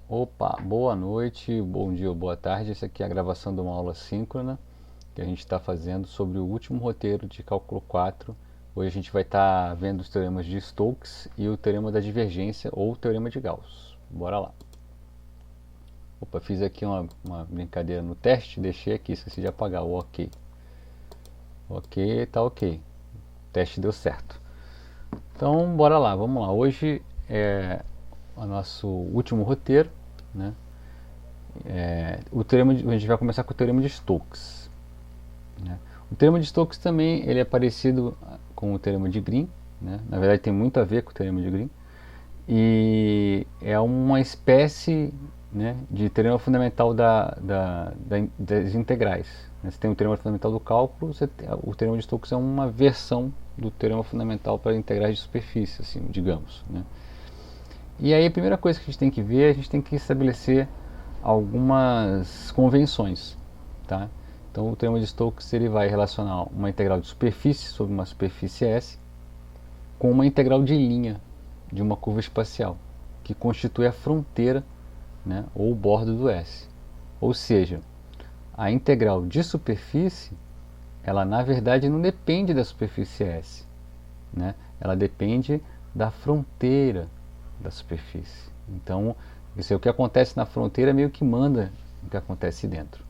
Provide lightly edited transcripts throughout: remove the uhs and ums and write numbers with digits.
Opa, boa noite, bom dia ou boa tarde. Essa aqui é a gravação de uma aula síncrona que a gente está fazendo sobre o último roteiro de cálculo 4. Hoje a gente vai estar vendo os teoremas de Stokes e o teorema da divergência ou o teorema de Gauss. Bora lá. Opa, fiz aqui uma brincadeira no teste, deixei aqui, esqueci de apagar o OK. OK, tá OK. O teste deu certo. Então, bora lá, vamos lá. Hoje é o nosso último roteiro, né? A gente vai começar com o teorema de Stokes, né? O teorema de Stokes também ele é parecido com o teorema de Green, né? Na verdade tem muito a ver com o teorema de Green e é uma espécie, né, de teorema fundamental das integrais, né? Você tem o teorema fundamental do cálculo, o teorema de Stokes é uma versão do teorema fundamental para integrais de superfície, assim, digamos, né? E aí a primeira coisa que a gente tem que ver, a gente tem que estabelecer algumas convenções, tá? Então o teorema de Stokes ele vai relacionar uma integral de superfície sobre uma superfície S com uma integral de linha de uma curva espacial, que constitui a fronteira, né, ou o bordo do S. Ou seja, a integral de superfície, ela na verdade não depende da superfície S, né? Ela depende da fronteira da superfície. Então, isso é o que acontece na fronteira meio que manda o que acontece dentro,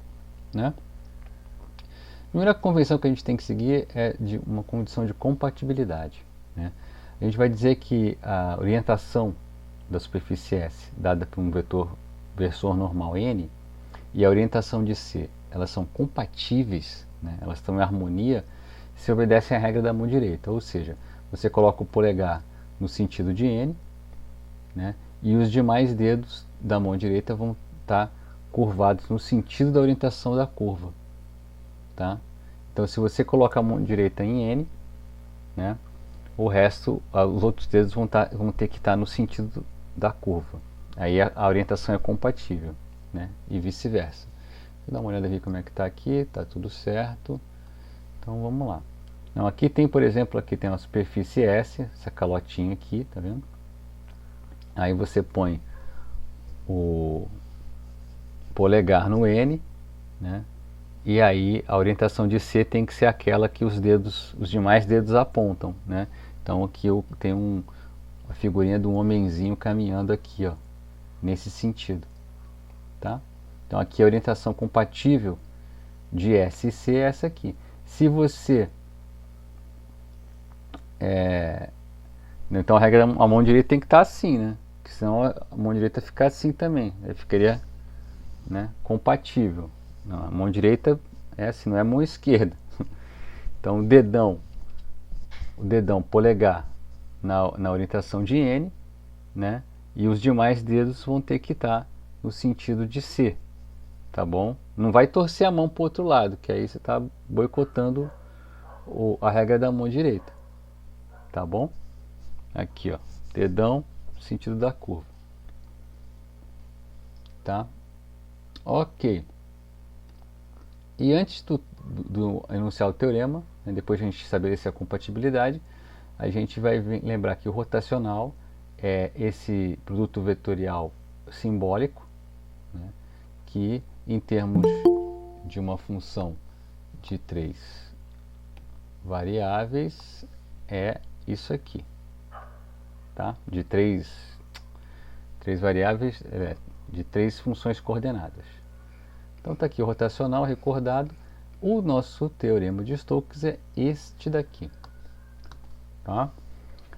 né? A primeira convenção que a gente tem que seguir é de uma condição de compatibilidade, né? A gente vai dizer que a orientação da superfície S dada por um versor normal n e a orientação de C, elas são compatíveis, né? Elas estão em harmonia se obedecem à regra da mão direita, ou seja, você coloca o polegar no sentido de n, né? E os demais dedos da mão direita vão estar curvados no sentido da orientação da curva, tá? Então, se você coloca a mão direita em N, né, o resto, os outros dedos vão ter que estar no sentido da curva. Aí a orientação é compatível, né? E vice-versa. Vou dar uma olhada aqui como é que está aqui, está tudo certo. Então vamos lá. Então, aqui tem, por exemplo, aqui tem uma superfície S, essa calotinha aqui, tá vendo? Aí você põe o polegar no N, né? E aí a orientação de C tem que ser aquela que os demais dedos apontam, né? Então aqui eu tenho a figurinha de um homenzinho caminhando aqui, ó, nesse sentido, tá? Então aqui a orientação compatível de S e C é essa aqui. Se você então a regra a mão direita tem que estar assim, né? Porque senão a mão direita fica assim também, aí ficaria, né, compatível. Não, a mão direita é assim, não é a mão esquerda. Então o dedão polegar na orientação de N, né? E os demais dedos vão ter que estar no sentido de C, tá bom? Não vai torcer a mão para o outro lado, que aí você está boicotando a regra da mão direita, tá bom? Aqui, ó, dedão no sentido da curva, tá? Ok. E antes do enunciar o teorema, né, depois a gente estabelecer a compatibilidade, a gente vai lembrar que o rotacional é esse produto vetorial simbólico, né, que em termos de uma função de três variáveis é isso aqui, tá? De três variáveis, de três funções coordenadas. Então está aqui o rotacional recordado. O nosso teorema de Stokes é este daqui, tá?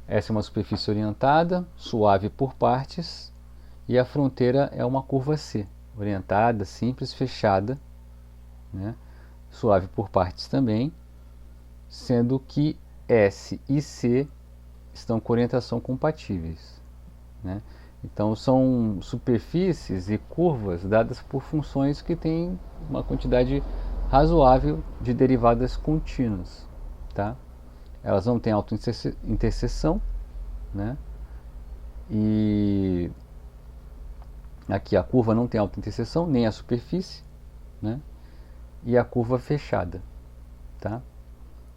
Essa é uma superfície orientada, suave por partes, e a fronteira é uma curva C, orientada, simples, fechada, né? Suave por partes também, sendo que S e C estão com orientação compatíveis, né? Então são superfícies e curvas dadas por funções que têm uma quantidade razoável de derivadas contínuas, tá? Elas não têm autointerseção, né? E aqui a curva não tem autointerseção, nem a superfície, né? E a curva fechada, tá?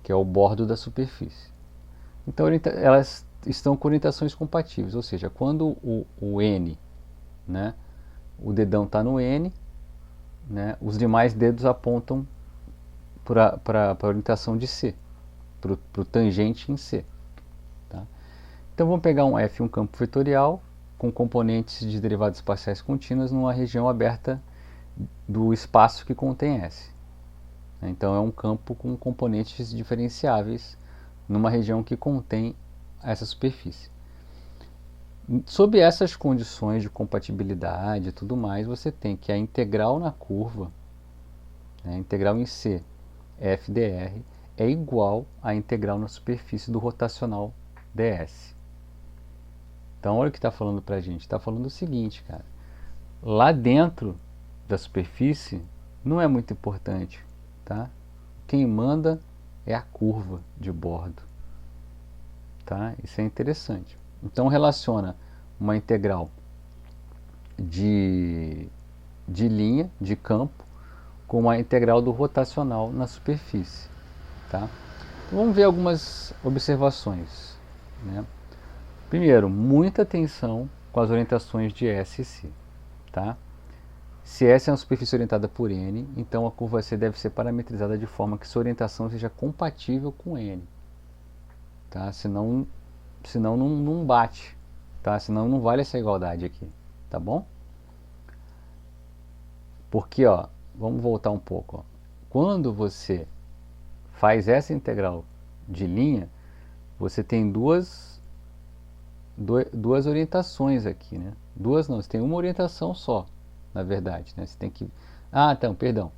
Que é o bordo da superfície. Então elas estão com orientações compatíveis, ou seja, quando o n, né, o dedão está no N, né? Os demais dedos apontam para a orientação de C, para o tangente em C. Tá? Então vamos pegar um F, um campo vetorial, com componentes de derivadas espaciais contínuas numa região aberta do espaço que contém S. Então é um campo com componentes diferenciáveis numa região que contém essa superfície. Sob essas condições de compatibilidade e tudo mais, você tem que a integral na curva, né, a integral em C, f dr, é igual à integral na superfície do rotacional ds. Então olha o que está falando para a gente. Está falando o seguinte, cara. Lá dentro da superfície não é muito importante, tá? Quem manda é a curva de bordo, tá? Isso é interessante. Então relaciona uma integral de linha, de campo, com uma integral do rotacional na superfície, tá? Então, vamos ver algumas observações, né? Primeiro, muita atenção com as orientações de S e C, tá? Se S é uma superfície orientada por N, então a curva C deve ser parametrizada de forma que sua orientação seja compatível com N, tá? Senão não bate, tá? Senão não vale essa igualdade aqui, tá bom? Porque, ó, vamos voltar um pouco, ó. Quando você faz essa integral de linha, você tem duas orientações aqui, né? Duas não, você tem uma orientação só, na verdade, né? Você tem que... Ah, então, perdão.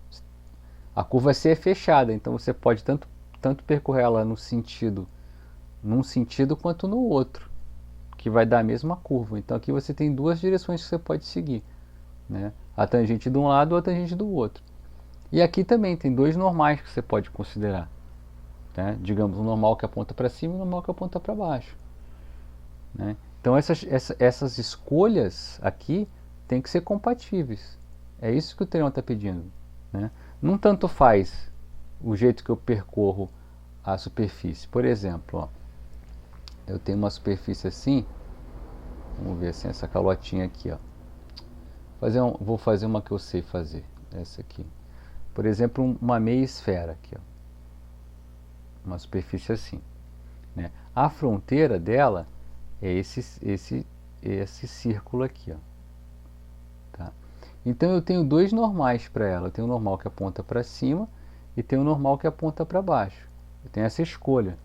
A curva C é fechada, então você pode tanto percorrer ela num sentido quanto no outro, que vai dar a mesma curva. Então aqui você tem duas direções que você pode seguir, né? A tangente de um lado ou a tangente do outro. E aqui também tem dois normais que você pode considerar, né? Digamos, um normal que aponta para cima e um normal que aponta para baixo, né? Então essas escolhas aqui tem que ser compatíveis. É isso que o teorema está pedindo, né? Não tanto faz o jeito que eu percorro a superfície. Por exemplo, ó, eu tenho uma superfície assim, vamos ver assim, essa calotinha aqui, ó. Vou fazer uma que eu sei fazer, essa aqui. Por exemplo, uma meia esfera aqui, ó. Uma superfície assim, né? A fronteira dela é esse círculo aqui, ó. Tá? Então eu tenho dois normais para ela. Eu tenho um normal que aponta para cima e tenho um normal que aponta para baixo. Eu tenho essa escolha.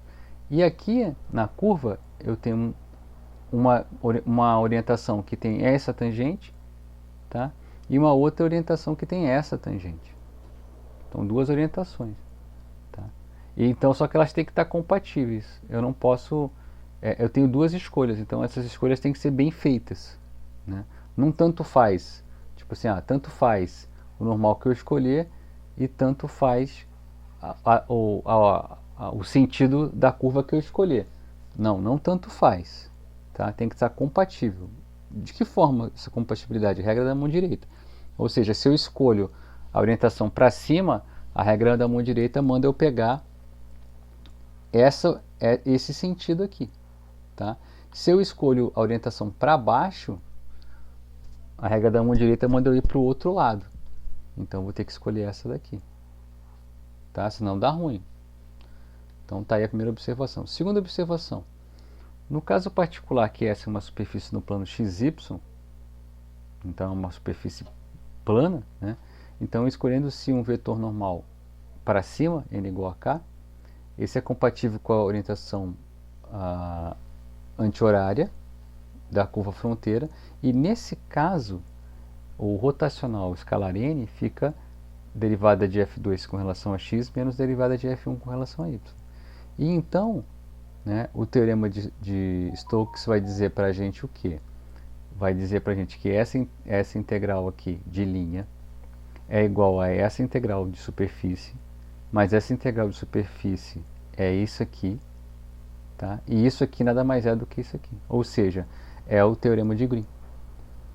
E aqui na curva eu tenho uma orientação que tem essa tangente, tá? E uma outra orientação que tem essa tangente. Então duas orientações, tá? E então só que elas têm que estar compatíveis. Eu não posso, eu tenho duas escolhas, então essas escolhas têm que ser bem feitas, né? Não tanto faz, tipo assim, tanto faz o normal que eu escolher e tanto faz o sentido da curva que eu escolher. Não tanto faz, tá? Tem que estar compatível. De que forma essa compatibilidade? Regra da mão direita. Ou seja, se eu escolho a orientação para cima, a regra da mão direita manda eu pegar esse sentido aqui, tá? Se eu escolho a orientação para baixo, a regra da mão direita manda eu ir para o outro lado. Então vou ter que escolher essa daqui, tá? Senão dá ruim. Então tá aí a primeira observação. Segunda observação. No caso particular que essa é uma superfície no plano XY, então é uma superfície plana, né? Então escolhendo-se um vetor normal para cima, n igual a k, esse é compatível com a orientação anti-horária da curva fronteira, e nesse caso o rotacional escalar n fica derivada de f2 com relação a x menos derivada de f1 com relação a y. E então, né, o teorema de Stokes vai dizer para a gente o quê? Vai dizer para a gente que essa integral aqui de linha é igual a essa integral de superfície, mas essa integral de superfície é isso aqui, tá? E isso aqui nada mais é do que isso aqui. Ou seja, é o teorema de Green,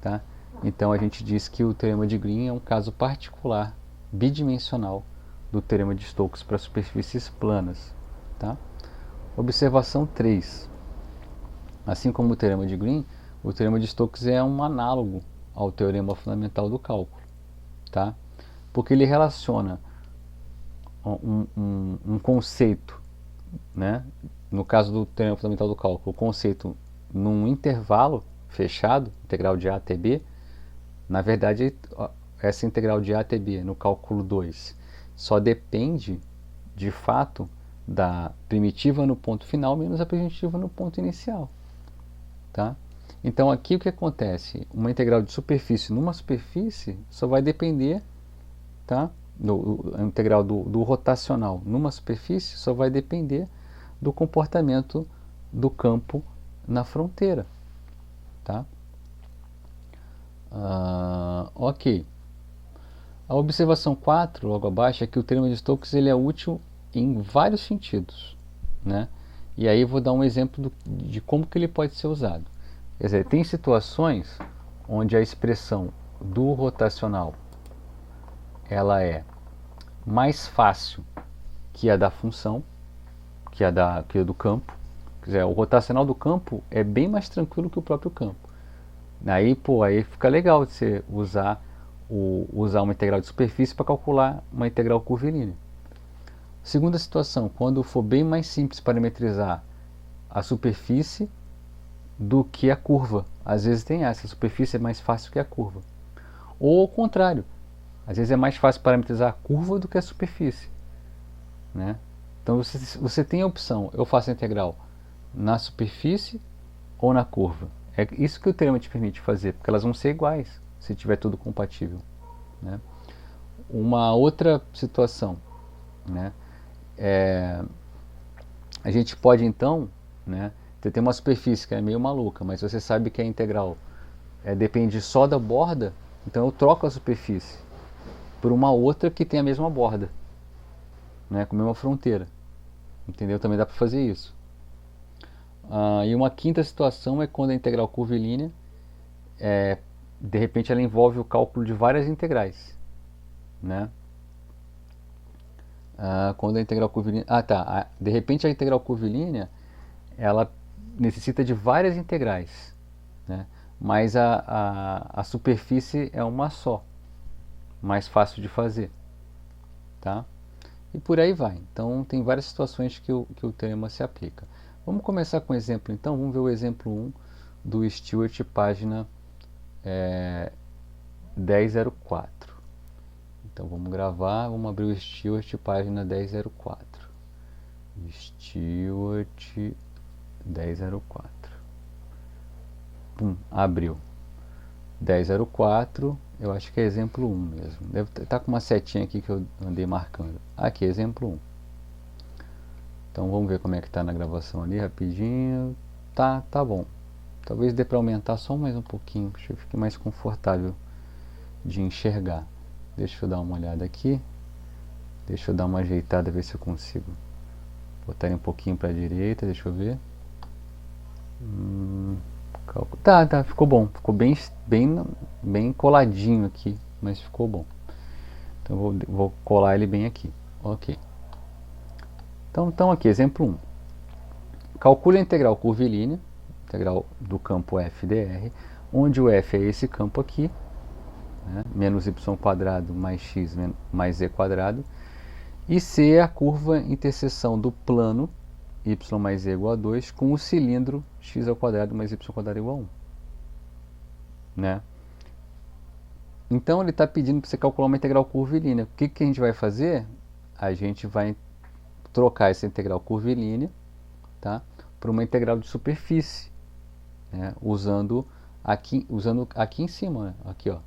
tá? Então a gente diz que o teorema de Green é um caso particular, bidimensional, do teorema de Stokes para superfícies planas, tá? Observação 3. Assim como o teorema de Green, o teorema de Stokes é um análogo ao teorema fundamental do cálculo, tá? Porque ele relaciona um conceito, né? No caso do teorema fundamental do cálculo, o conceito num intervalo fechado, integral de a até b. Na verdade, essa integral de a até b no cálculo 2 só depende, de fato, da primitiva no ponto final menos a primitiva no ponto inicial, tá? Então aqui o que acontece? Uma integral de superfície numa superfície só vai depender, tá? A integral do rotacional numa superfície só vai depender do comportamento do campo na fronteira, tá? Ok. A observação 4, logo abaixo, é que o teorema de Stokes ele é útil em vários sentidos, né? E aí eu vou dar um exemplo de como que ele pode ser usado. Quer dizer, tem situações onde a expressão do rotacional ela é mais fácil que a da função, que a do campo. Quer dizer, o rotacional do campo é bem mais tranquilo que o próprio campo. Aí, aí fica legal você usar uma integral de superfície para calcular uma integral curvilínea. Segunda situação, quando for bem mais simples parametrizar a superfície do que a curva. Às vezes tem essa, a superfície é mais fácil que a curva. Ou ao contrário, às vezes é mais fácil parametrizar a curva do que a superfície, né? Então você tem a opção, eu faço a integral na superfície ou na curva. É isso que o teorema te permite fazer, porque elas vão ser iguais se tiver tudo compatível, né? Uma outra situação, né? A gente pode então, né? Você tem uma superfície que é meio maluca, mas você sabe que a integral depende só da borda, então eu troco a superfície por uma outra que tem a mesma borda, né? Com a mesma fronteira, entendeu? Também dá para fazer isso. E uma quinta situação é quando a integral curvilínea, de repente, ela envolve o cálculo de várias integrais, né? Quando a integral curvilínea, de repente a integral curvilínea ela necessita de várias integrais, né? Mas a superfície é uma só, mais fácil de fazer, tá? E por aí vai. Então tem várias situações que o teorema se aplica. Vamos começar com o exemplo então. Vamos ver o exemplo 1 do Stewart, página 1004. Então vamos gravar, vamos abrir o Stewart, página 1004. Stewart 1004. Abriu. 1004, eu acho que é exemplo 1 mesmo. Deve estar com uma setinha aqui que eu andei marcando. Aqui, exemplo 1. Então vamos ver como é que está na gravação ali rapidinho. Tá bom. Talvez dê para aumentar só mais um pouquinho, para que fique mais confortável de enxergar. Deixa eu dar uma olhada aqui. Deixa eu dar uma ajeitada, ver se eu consigo botar ele um pouquinho para a direita. Deixa eu ver. Tá, ficou bom. Ficou bem coladinho aqui, mas ficou bom. Então vou colar ele bem aqui. Ok. Então aqui, exemplo 1. Calcule a integral curvilínea, integral do campo f dr, onde o f é esse campo aqui, né, menos y² mais x mais z², e c é a curva interseção do plano y mais z igual a 2 com o cilindro x² mais y² igual a 1. Né? Então ele está pedindo para você calcular uma integral curvilínea. O que a gente vai fazer? A gente vai trocar essa integral curvilínea, tá, por uma integral de superfície, né, usando aqui em cima, né? Aqui, ó,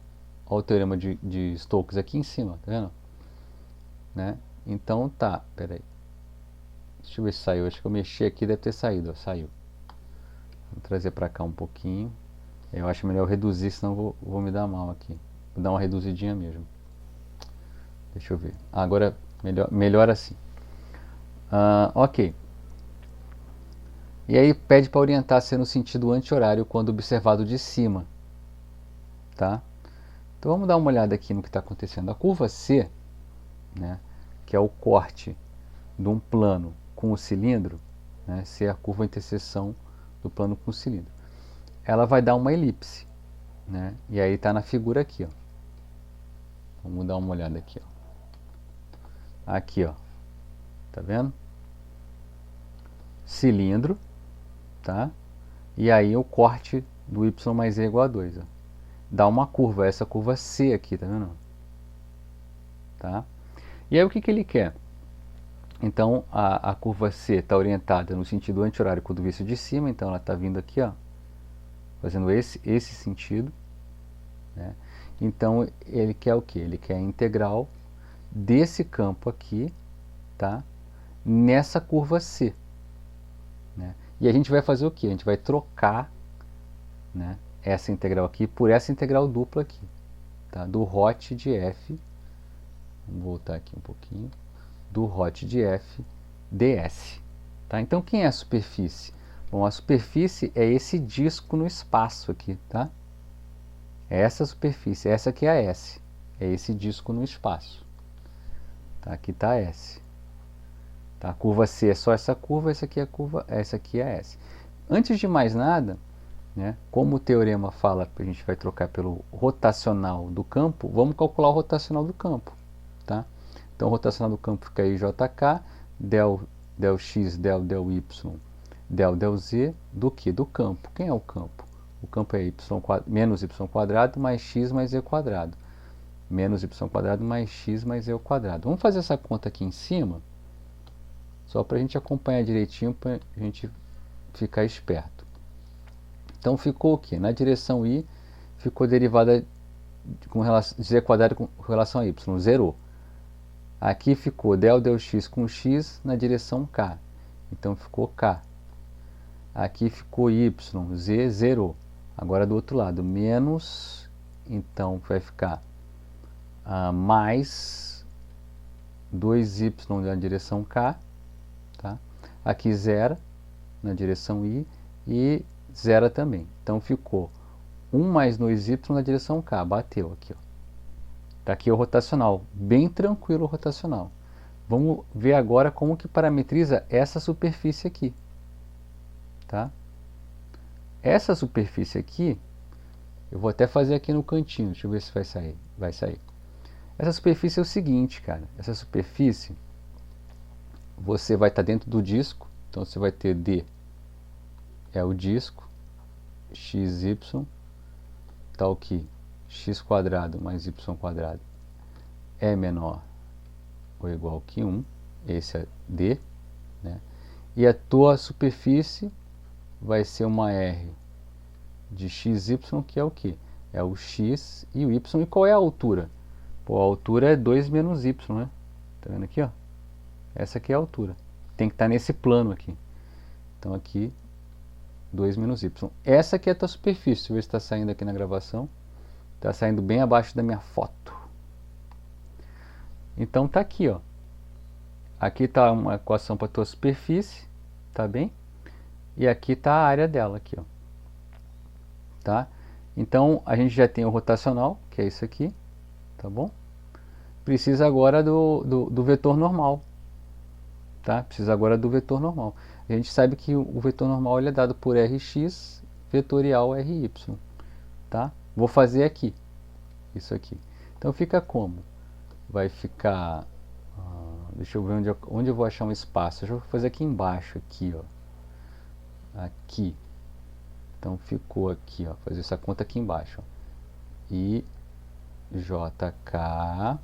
o teorema de Stokes aqui em cima, tá vendo? Né? Então tá, peraí. Deixa eu ver se saiu. Acho que eu mexi aqui, deve ter saído. Ó, saiu. Vou trazer para cá um pouquinho. Eu acho melhor eu reduzir, senão vou me dar mal aqui. Vou dar uma reduzidinha mesmo. Deixa eu ver. Agora melhor assim. Ok. E aí pede para orientar-se no sentido anti-horário quando observado de cima. Tá? Então vamos dar uma olhada aqui no que está acontecendo. A curva C, né, que é o corte de um plano com o cilindro, né, C é a curva interseção do plano com o cilindro, ela vai dar uma elipse. né? E aí está na figura aqui, ó. Vamos dar uma olhada aqui, ó. Aqui, ó. Tá vendo? Cilindro, tá? E aí o corte do y mais e igual a 2, ó. Dá uma curva, essa curva C aqui, tá vendo? Tá? E aí o que que ele quer? Então a curva C está orientada no sentido anti-horário do visto de cima, então ela está vindo aqui, ó, fazendo esse sentido, né? Então ele quer o que? Ele quer a integral desse campo aqui, tá? Nessa curva C, né? E a gente vai fazer o que? A gente vai trocar, né, essa integral aqui por essa integral dupla aqui, tá? Do hot de f, vamos voltar aqui um pouquinho, do hot de f ds, tá? Então quem é a superfície? Bom, a superfície é esse disco no espaço aqui, tá? É essa superfície, essa aqui é a S, é esse disco no espaço, tá? Aqui está S, tá? A curva C é só essa curva, essa aqui é a curva, essa aqui é a S. Antes de mais nada, né, como o teorema fala que a gente vai trocar pelo rotacional do campo, vamos calcular o rotacional do campo, tá? Então o rotacional do campo fica aí JK, del x, del y, del z, do que? Do campo. Quem é o campo? O campo é menos y quadrado mais x mais e quadrado. Menos y quadrado mais x mais e quadrado. Vamos fazer essa conta aqui em cima, só para a gente acompanhar direitinho, para a gente ficar esperto. Então ficou o que? Na direção y, ficou derivada com relação, z quadrado com relação a y, zerou. Aqui ficou del x com x na direção k, então ficou k. Aqui ficou y, z zerou. Agora do outro lado, menos, então vai ficar mais 2y na direção k, tá? Aqui zero na direção y e zero também. Então ficou 1 mais 2y na direção k, bateu aqui, ó. Tá aqui o rotacional, bem tranquilo o rotacional. Vamos ver agora como que parametriza essa superfície aqui, tá? Essa superfície aqui, eu vou até fazer aqui no cantinho, deixa eu ver se vai sair. Vai sair. Essa superfície é o seguinte, cara. Essa superfície, você vai estar dentro do disco, então você vai ter D, é o disco, xy, tal que x quadrado mais y quadrado é menor ou igual que 1, esse é D, né? E a tua superfície vai ser uma R de xy, que é o que? É o x e o y. E qual é a altura? Pô, a altura é 2 menos y, né? Tá vendo aqui, ó? Essa aqui é a altura. Tem que estar nesse plano aqui. Então aqui, 2 menos y. Essa aqui é a tua superfície. Deixa eu ver se está saindo aqui na gravação. Está saindo bem abaixo da minha foto. Então tá aqui, ó. Aqui está uma equação para a tua superfície, tá bem? E aqui está a área dela, aqui, ó. Tá? Então a gente já tem o rotacional, que é isso aqui, tá bom? Precisa agora do vetor normal, tá? Precisa agora do vetor normal. A gente sabe que o vetor normal ele é dado por Rx vetorial Ry, tá? Vou fazer aqui, isso aqui. Então fica como? Vai ficar, deixa eu ver onde eu vou achar um espaço. Eu vou fazer aqui embaixo, aqui, ó. Aqui. Então ficou aqui, ó, fazer essa conta aqui embaixo, ó. E JK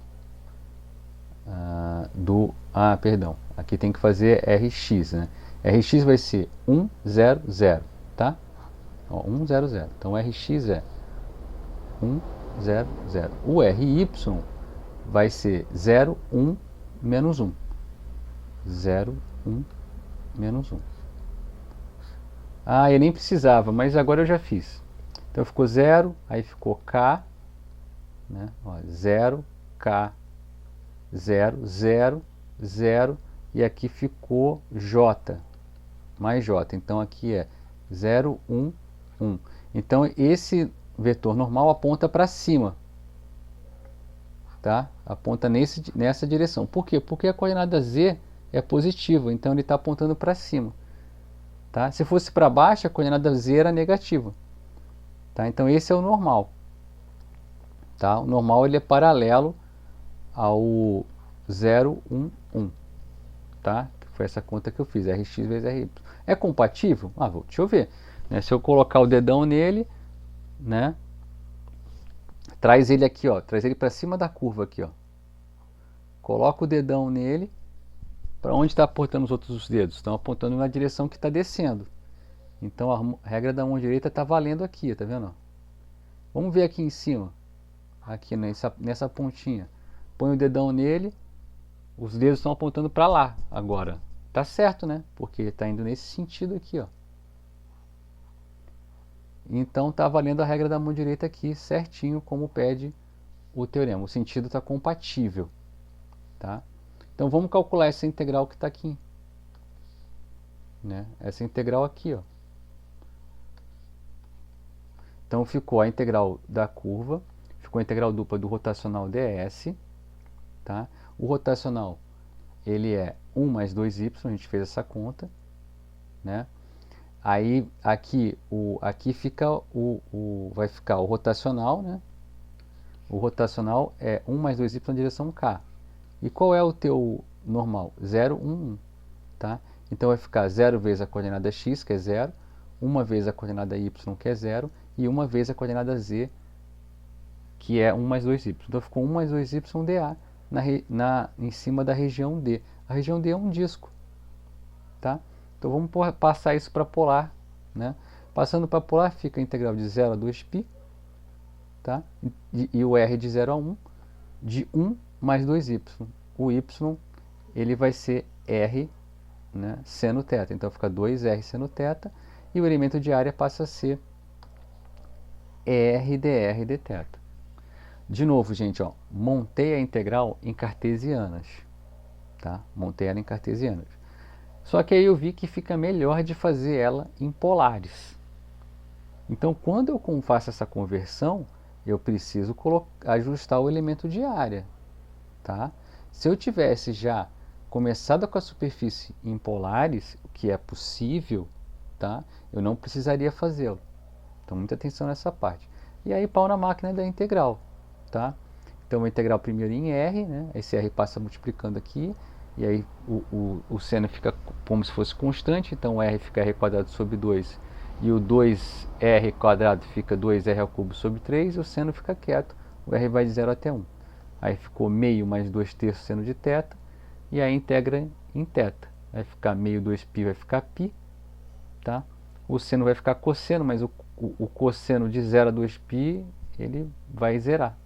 perdão, aqui tem que fazer Rx, né? Rx vai ser 1, 0, 0, tá? Ó, 1, 0, 0. Então Rx é 1, 0, 0. O Ry vai ser 0, 1, menos 1. 0, 1, menos 1. Eu nem precisava, mas agora eu já fiz. Então ficou 0, aí ficou K, né? Ó, 0, K, 0, 0, 0, e aqui ficou J, mais J. Então aqui é 0, 1, 1. Então esse vetor normal aponta para cima, tá? Aponta nessa direção. Por quê? Porque a coordenada Z é positiva, então ele está apontando para cima. Tá? Se fosse para baixo, a coordenada Z era negativa. Tá? Então esse é o normal. tá? O normal ele é paralelo ao 0, 1, 1, tá? Foi essa conta que eu fiz, Rx vezes Ry. É compatível? Ah, deixa eu ver. Né? Se eu colocar o dedão nele, né? Traz ele aqui, ó, traz ele para cima da curva aqui, ó. Coloca o dedão nele. Para onde está apontando os outros dedos? Estão apontando na direção que está descendo. Então a regra da mão direita está valendo aqui, tá vendo? Vamos ver aqui em cima, aqui nessa pontinha. Põe o dedão nele, os dedos estão apontando para lá agora. Tá certo, né? Porque está indo nesse sentido aqui, ó. Então tá valendo a regra da mão direita aqui, certinho como pede o teorema. O sentido está compatível, tá? Então vamos calcular essa integral que está aqui, né? Essa integral aqui, ó. Então ficou a integral da curva, ficou a integral dupla do rotacional ds, tá? O rotacional ele é 1 mais 2y, a gente fez essa conta, né? Aí aqui fica vai ficar o rotacional, né? O rotacional é 1 mais 2y na direção k. E qual é o teu normal? 0, 1, 1, tá? Então vai ficar 0 vezes a coordenada x, que é 0, 1 vez a coordenada y, que é 0, e 1 vez a coordenada z, que é 1 mais 2y. Então ficou 1 mais 2y dA em cima da região D. A região D é um disco, tá? Então vamos passar isso para polar, né? Passando para polar fica a integral de 0 a 2π, tá? E o r de 0 a 1, de 1 mais 2y. O y ele vai ser r, né, seno θ. Então fica 2r seno θ, e o elemento de área passa a ser r dr dθ. De novo, gente, ó, montei a integral em cartesianas, tá? Montei ela em cartesianas. Só que aí eu vi que fica melhor de fazer ela em polares. Então, quando eu faço essa conversão, eu preciso ajustar o elemento de área, tá? Se eu tivesse já começado com a superfície em polares, o que é possível, tá? Eu não precisaria fazê-lo. Então, muita atenção nessa parte. E aí, pau na máquina da integral, tá? Então, a integral primeiro em R, né? Esse R passa multiplicando aqui, e aí o seno fica como se fosse constante, então o R fica R quadrado sobre 2, e o 2R quadrado fica 2R ao cubo sobre 3, e o seno fica quieto, o R vai de 0 até 1. Aí ficou meio mais 2 terços seno de θ, e aí integra em θ. Vai ficar meio 2π, vai ficar π, tá? O seno vai ficar cosseno, mas o cosseno de 0 a 2π, ele vai zerar,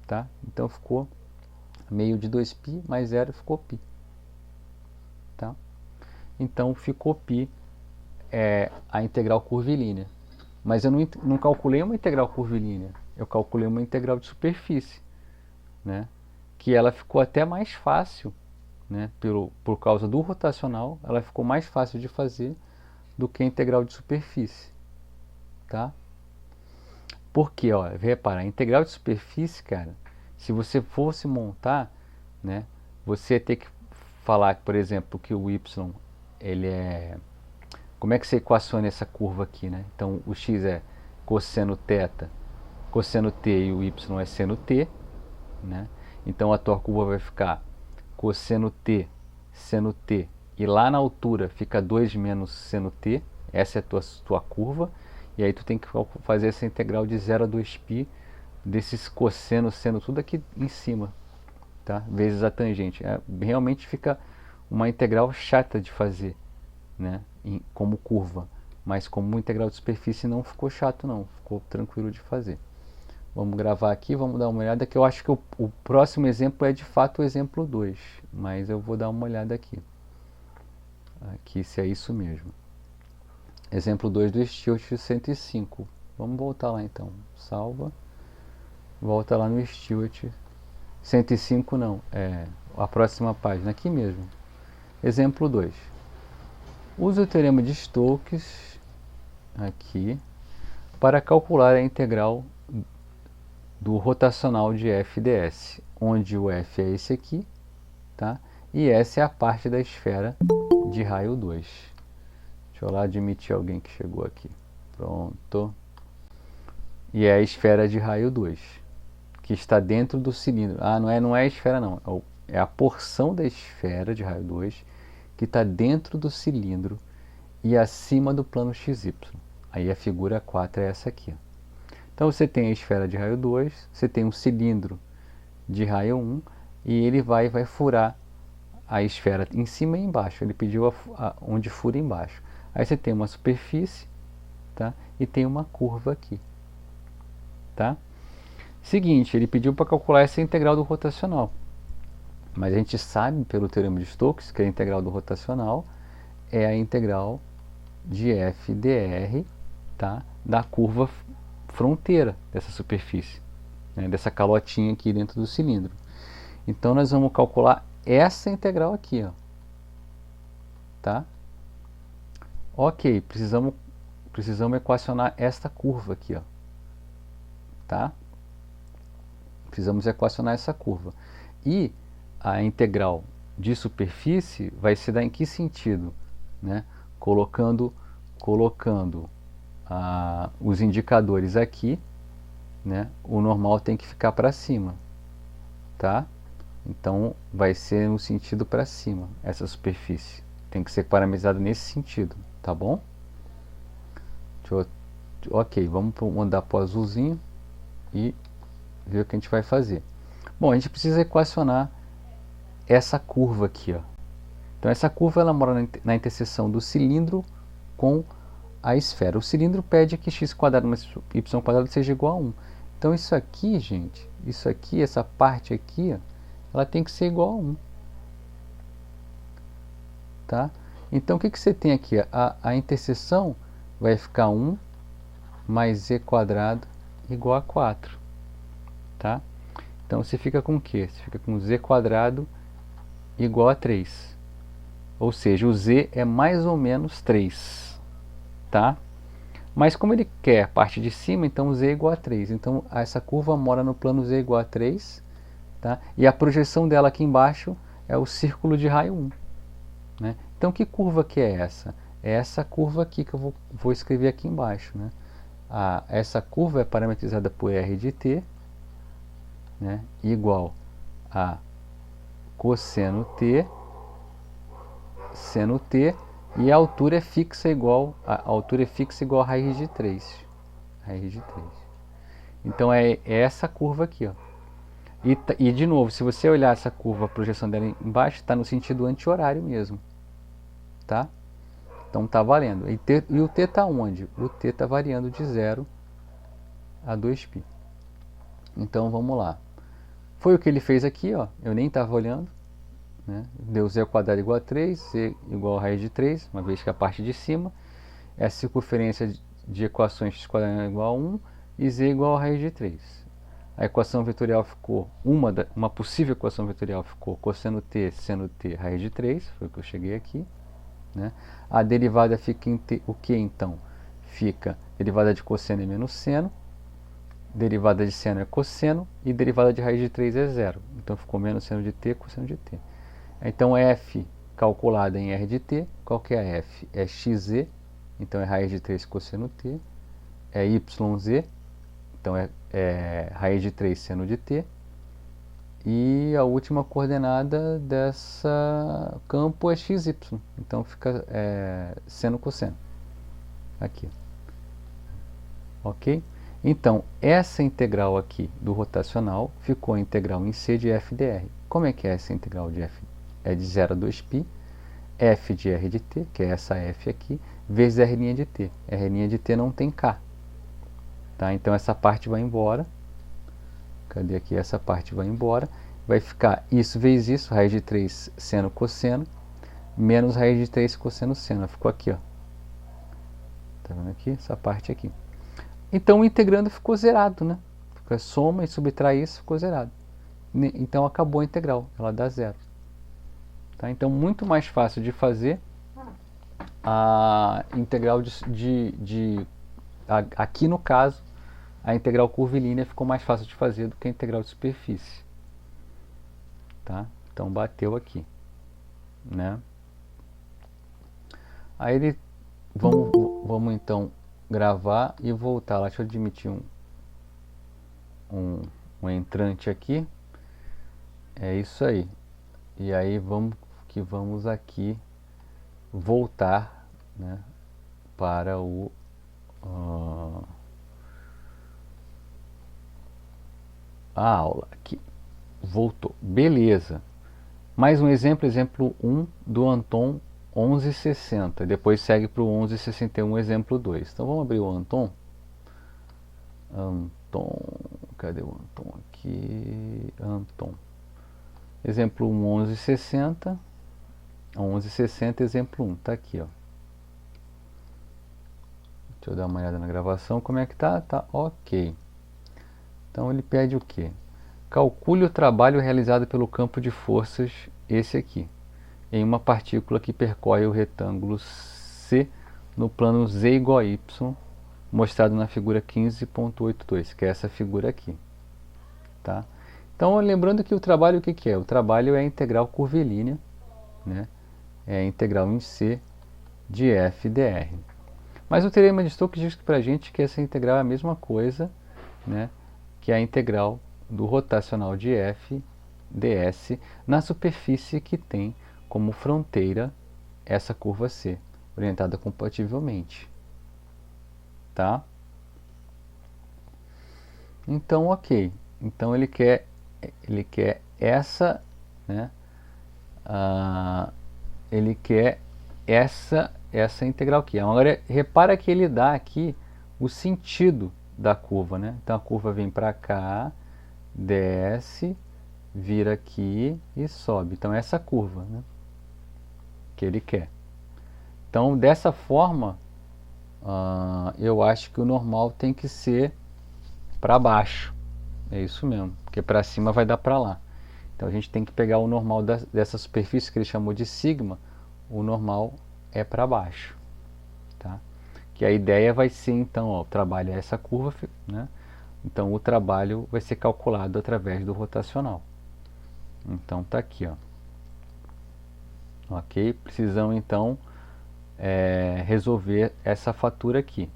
tá? Então ficou meio de 2π mais 0 ficou π, tá? Então ficou π a integral curvilínea. Mas eu não calculei uma integral curvilínea, eu calculei uma integral de superfície, né? Que ela ficou até mais fácil, né? Por causa do rotacional, ela ficou mais fácil de fazer do que a integral de superfície, tá? Porque, ó, repara, a integral de superfície, cara, se você fosse montar, né, você ia ter que falar, por exemplo, que o y, ele é... Como é que você equaciona essa curva aqui, né? Então, o x é cosseno θ, cosseno t, e o y é seno t, né? Então, a tua curva vai ficar cosseno t, seno t, e lá na altura fica 2 menos seno t, essa é a tua curva, e aí tu tem que fazer essa integral de 0 a 2π desses cosseno, seno, tudo aqui em cima, tá? Vezes a tangente. Realmente fica uma integral chata de fazer, né? Como curva, mas como integral de superfície não ficou chato não, ficou tranquilo de fazer. Vamos gravar aqui, vamos dar uma olhada, que eu acho que o próximo exemplo é de fato o exemplo 2, mas eu vou dar uma olhada aqui se é isso mesmo. Exemplo 2 do Stilt 105. Vamos voltar lá então. Salva. Volta lá no Stilt 105 não. A próxima página aqui mesmo. Exemplo 2. Use o teorema de Stokes aqui para calcular a integral do rotacional de f ds, onde o f é esse aqui, tá? E essa é a parte da esfera de raio 2. Deixa eu lá admitir alguém que chegou aqui. Pronto. E é a esfera de raio 2, que está dentro do cilindro. Ah, não é a esfera não, é a porção da esfera de raio 2 que está dentro do cilindro e acima do plano XY. Aí a figura 4 é essa aqui. Então você tem a esfera de raio 2, você tem um cilindro de raio 1 e ele vai furar a esfera em cima e embaixo. Ele pediu onde fura embaixo. Aí você tem uma superfície, tá? E tem uma curva aqui, tá? Seguinte, ele pediu para calcular essa integral do rotacional. Mas a gente sabe pelo teorema de Stokes que a integral do rotacional é a integral de f dr, tá? Da curva fronteira dessa superfície, né? Dessa calotinha aqui dentro do cilindro. Então nós vamos calcular essa integral aqui, ó, tá? Ok, precisamos equacionar esta curva aqui, ó, tá? Precisamos equacionar essa curva. E a integral de superfície vai se dar em que sentido, né? Colocando os indicadores aqui, né? O normal tem que ficar para cima, tá? Então vai ser no sentido para cima essa superfície. Tem que ser parametrizado nesse sentido, tá bom? Ok, vamos mandar para o azulzinho e ver o que a gente vai fazer. Bom, a gente precisa equacionar essa curva aqui, ó. Então essa curva ela mora na interseção do cilindro com a esfera. O cilindro pede que x² mais y² seja igual a 1. Então isso aqui, gente, isso aqui, essa parte aqui, ó, ela tem que ser igual a 1. Tá? Então o que você tem aqui? A interseção vai ficar 1 mais z² igual a 4. Tá? Então você fica com o quê? Você fica com z² igual a 3. Ou seja, o z é mais ou menos 3. Tá? Mas como ele quer a parte de cima, então z é igual a 3. Então essa curva mora no plano z igual a 3. Tá? E a projeção dela aqui embaixo é o círculo de raio 1. Né? Então que curva que é essa? É essa curva aqui que eu vou escrever aqui embaixo. Né? Essa curva é parametrizada por r de t, né? Igual a cosseno t, seno t, e a altura é fixa igual a raiz de 3. Raiz de 3. Então é essa curva aqui, ó. E de novo, se você olhar essa curva, a projeção dela embaixo, está no sentido anti-horário mesmo. Tá? Então está valendo. E o t está onde? O t está variando de 0 a 2π. Então vamos lá. Foi o que ele fez aqui, ó. Eu nem estava olhando. Né? Deu z² igual a 3, z igual a raiz de 3, uma vez que a parte de cima é a circunferência de equações x² igual a 1 e z igual a raiz de 3. A equação vetorial ficou, uma possível equação vetorial ficou cosseno t, seno t, raiz de 3, foi o que eu cheguei aqui. Né? A derivada fica em o que então? Fica derivada de cosseno é menos seno, derivada de seno é cosseno e derivada de raiz de 3 é zero. Então ficou menos seno de t, cosseno de t. Então f calculada em r de t, qual que é a f? É xz, então é raiz de 3 cosseno t, é yz, então é raiz de 3 seno de t, e a última coordenada dessa campo é xy, então fica seno cosseno, aqui, ok? Então, essa integral aqui do rotacional ficou a integral em c de f dr. Como é que é essa integral de f? É de 0 a 2π, f de r de t, que é essa f aqui, vezes r' de t. R' de t não tem k. Tá? Então essa parte vai embora. Cadê aqui? Essa parte vai embora. Vai ficar isso vezes isso, raiz de 3 seno cosseno, menos raiz de 3 cosseno seno. Ficou aqui, ó. Tá vendo aqui? Essa parte aqui. Então o integrando ficou zerado, né? Fica soma e subtrai isso, ficou zerado. Então acabou a integral, ela dá zero. Tá? Então muito mais fácil de fazer a integral aqui no caso, a integral curvilínea ficou mais fácil de fazer do que a integral de superfície. Tá? Então bateu aqui. Né? Aí vamos então gravar e voltar lá. Deixa eu admitir um entrante aqui. É isso aí. E aí vamos aqui voltar, né, para a aula aqui. Voltou. Beleza. Mais um exemplo 1 do Anton 1160. Depois segue para o 1161, exemplo 2. Então vamos abrir o Anton. Cadê o Anton aqui? Anton. Exemplo 1, 1160. 1160, exemplo 1. Tá aqui, ó. Deixa eu dar uma olhada na gravação. Como é que tá? Tá ok. Então ele pede o quê? Calcule o trabalho realizado pelo campo de forças, esse aqui, em uma partícula que percorre o retângulo C no plano Z igual a Y, mostrado na figura 15.82, que é essa figura aqui. Tá? Então, lembrando que o trabalho, o que é? O trabalho é a integral curvilínea, né? É a integral em C de f dr. Mas o teorema de Stokes diz para a gente que essa integral é a mesma coisa, né, que a integral do rotacional de f ds na superfície que tem como fronteira essa curva C, orientada compativelmente. Tá? Então, ok. Então ele quer essa, né? Ele quer essa integral aqui. Agora repara que ele dá aqui o sentido da curva, né? Então a curva vem para cá, desce, vira aqui e sobe. Então essa curva, né, que ele quer. Então dessa forma, eu acho que o normal tem que ser para baixo. É isso mesmo, porque para cima vai dar para lá. Então a gente tem que pegar o normal dessa superfície que ele chamou de sigma. O normal é para baixo, tá? Que a ideia vai ser então, ó, o trabalho é essa curva, né? Então o trabalho vai ser calculado através do rotacional. Então tá aqui, ó. Ok? Precisamos então resolver essa fatura aqui,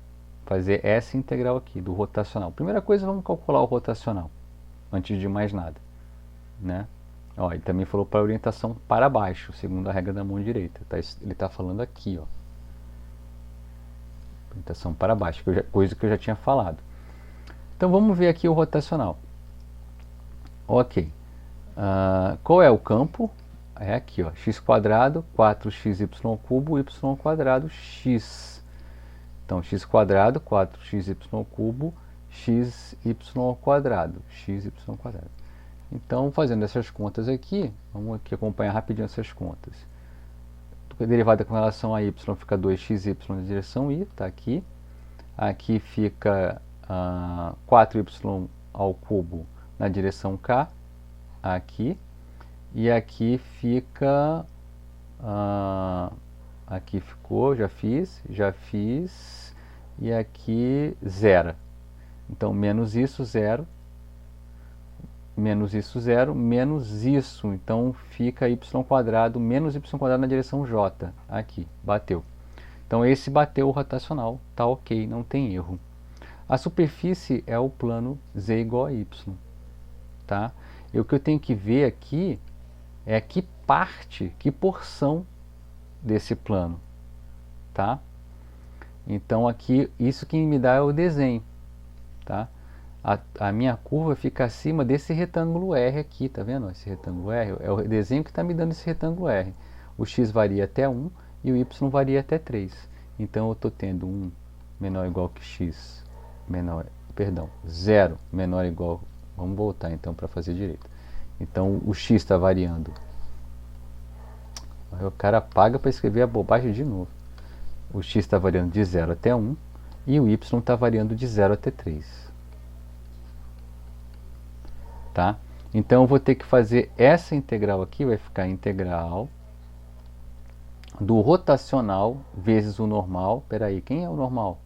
fazer essa integral aqui do rotacional. Primeira coisa, vamos calcular o rotacional, antes de mais nada, né? Ó, ele também falou para orientação para baixo, segundo a regra da mão direita. Ele está falando aqui, ó, orientação para baixo, coisa que eu já tinha falado. Então vamos ver aqui o rotacional. Ok. Qual é o campo? É aqui, ó, x quadrado, 4xy cubo, y quadrado, x. Então, x quadrado, 4xy cubo, xy quadrado, xy quadrado. Então, fazendo essas contas aqui, vamos aqui acompanhar rapidinho essas contas. A derivada com relação a y fica 2xy na direção i, está aqui. Aqui fica 4y ao cubo na direção k, aqui. E aqui fica, aqui ficou, já fiz, e aqui zero. Então, menos isso, zero, menos isso, zero, menos isso. Então, fica y quadrado, menos y quadrado na direção j, aqui, bateu. Então, esse bateu o rotacional, tá ok, não tem erro. A superfície é o plano z igual a y, tá? E o que eu tenho que ver aqui é que parte, que porção desse plano, tá? Então aqui, isso que me dá é o desenho, tá? A minha curva fica acima desse retângulo R aqui, tá vendo? Esse retângulo R é o desenho que está me dando esse retângulo R. O x varia até 1 e o y varia até 3. Então eu estou tendo 1 menor ou igual que x, perdão, 0 menor ou igual, vamos voltar então para fazer direito. Então o x está variando. O cara paga para escrever a bobagem de novo. O x está variando de 0 até 1 e o y está variando de 0 até 3. Tá? Então eu vou ter que fazer essa integral aqui, vai ficar a integral do rotacional vezes o normal. Espera aí, quem é o normal?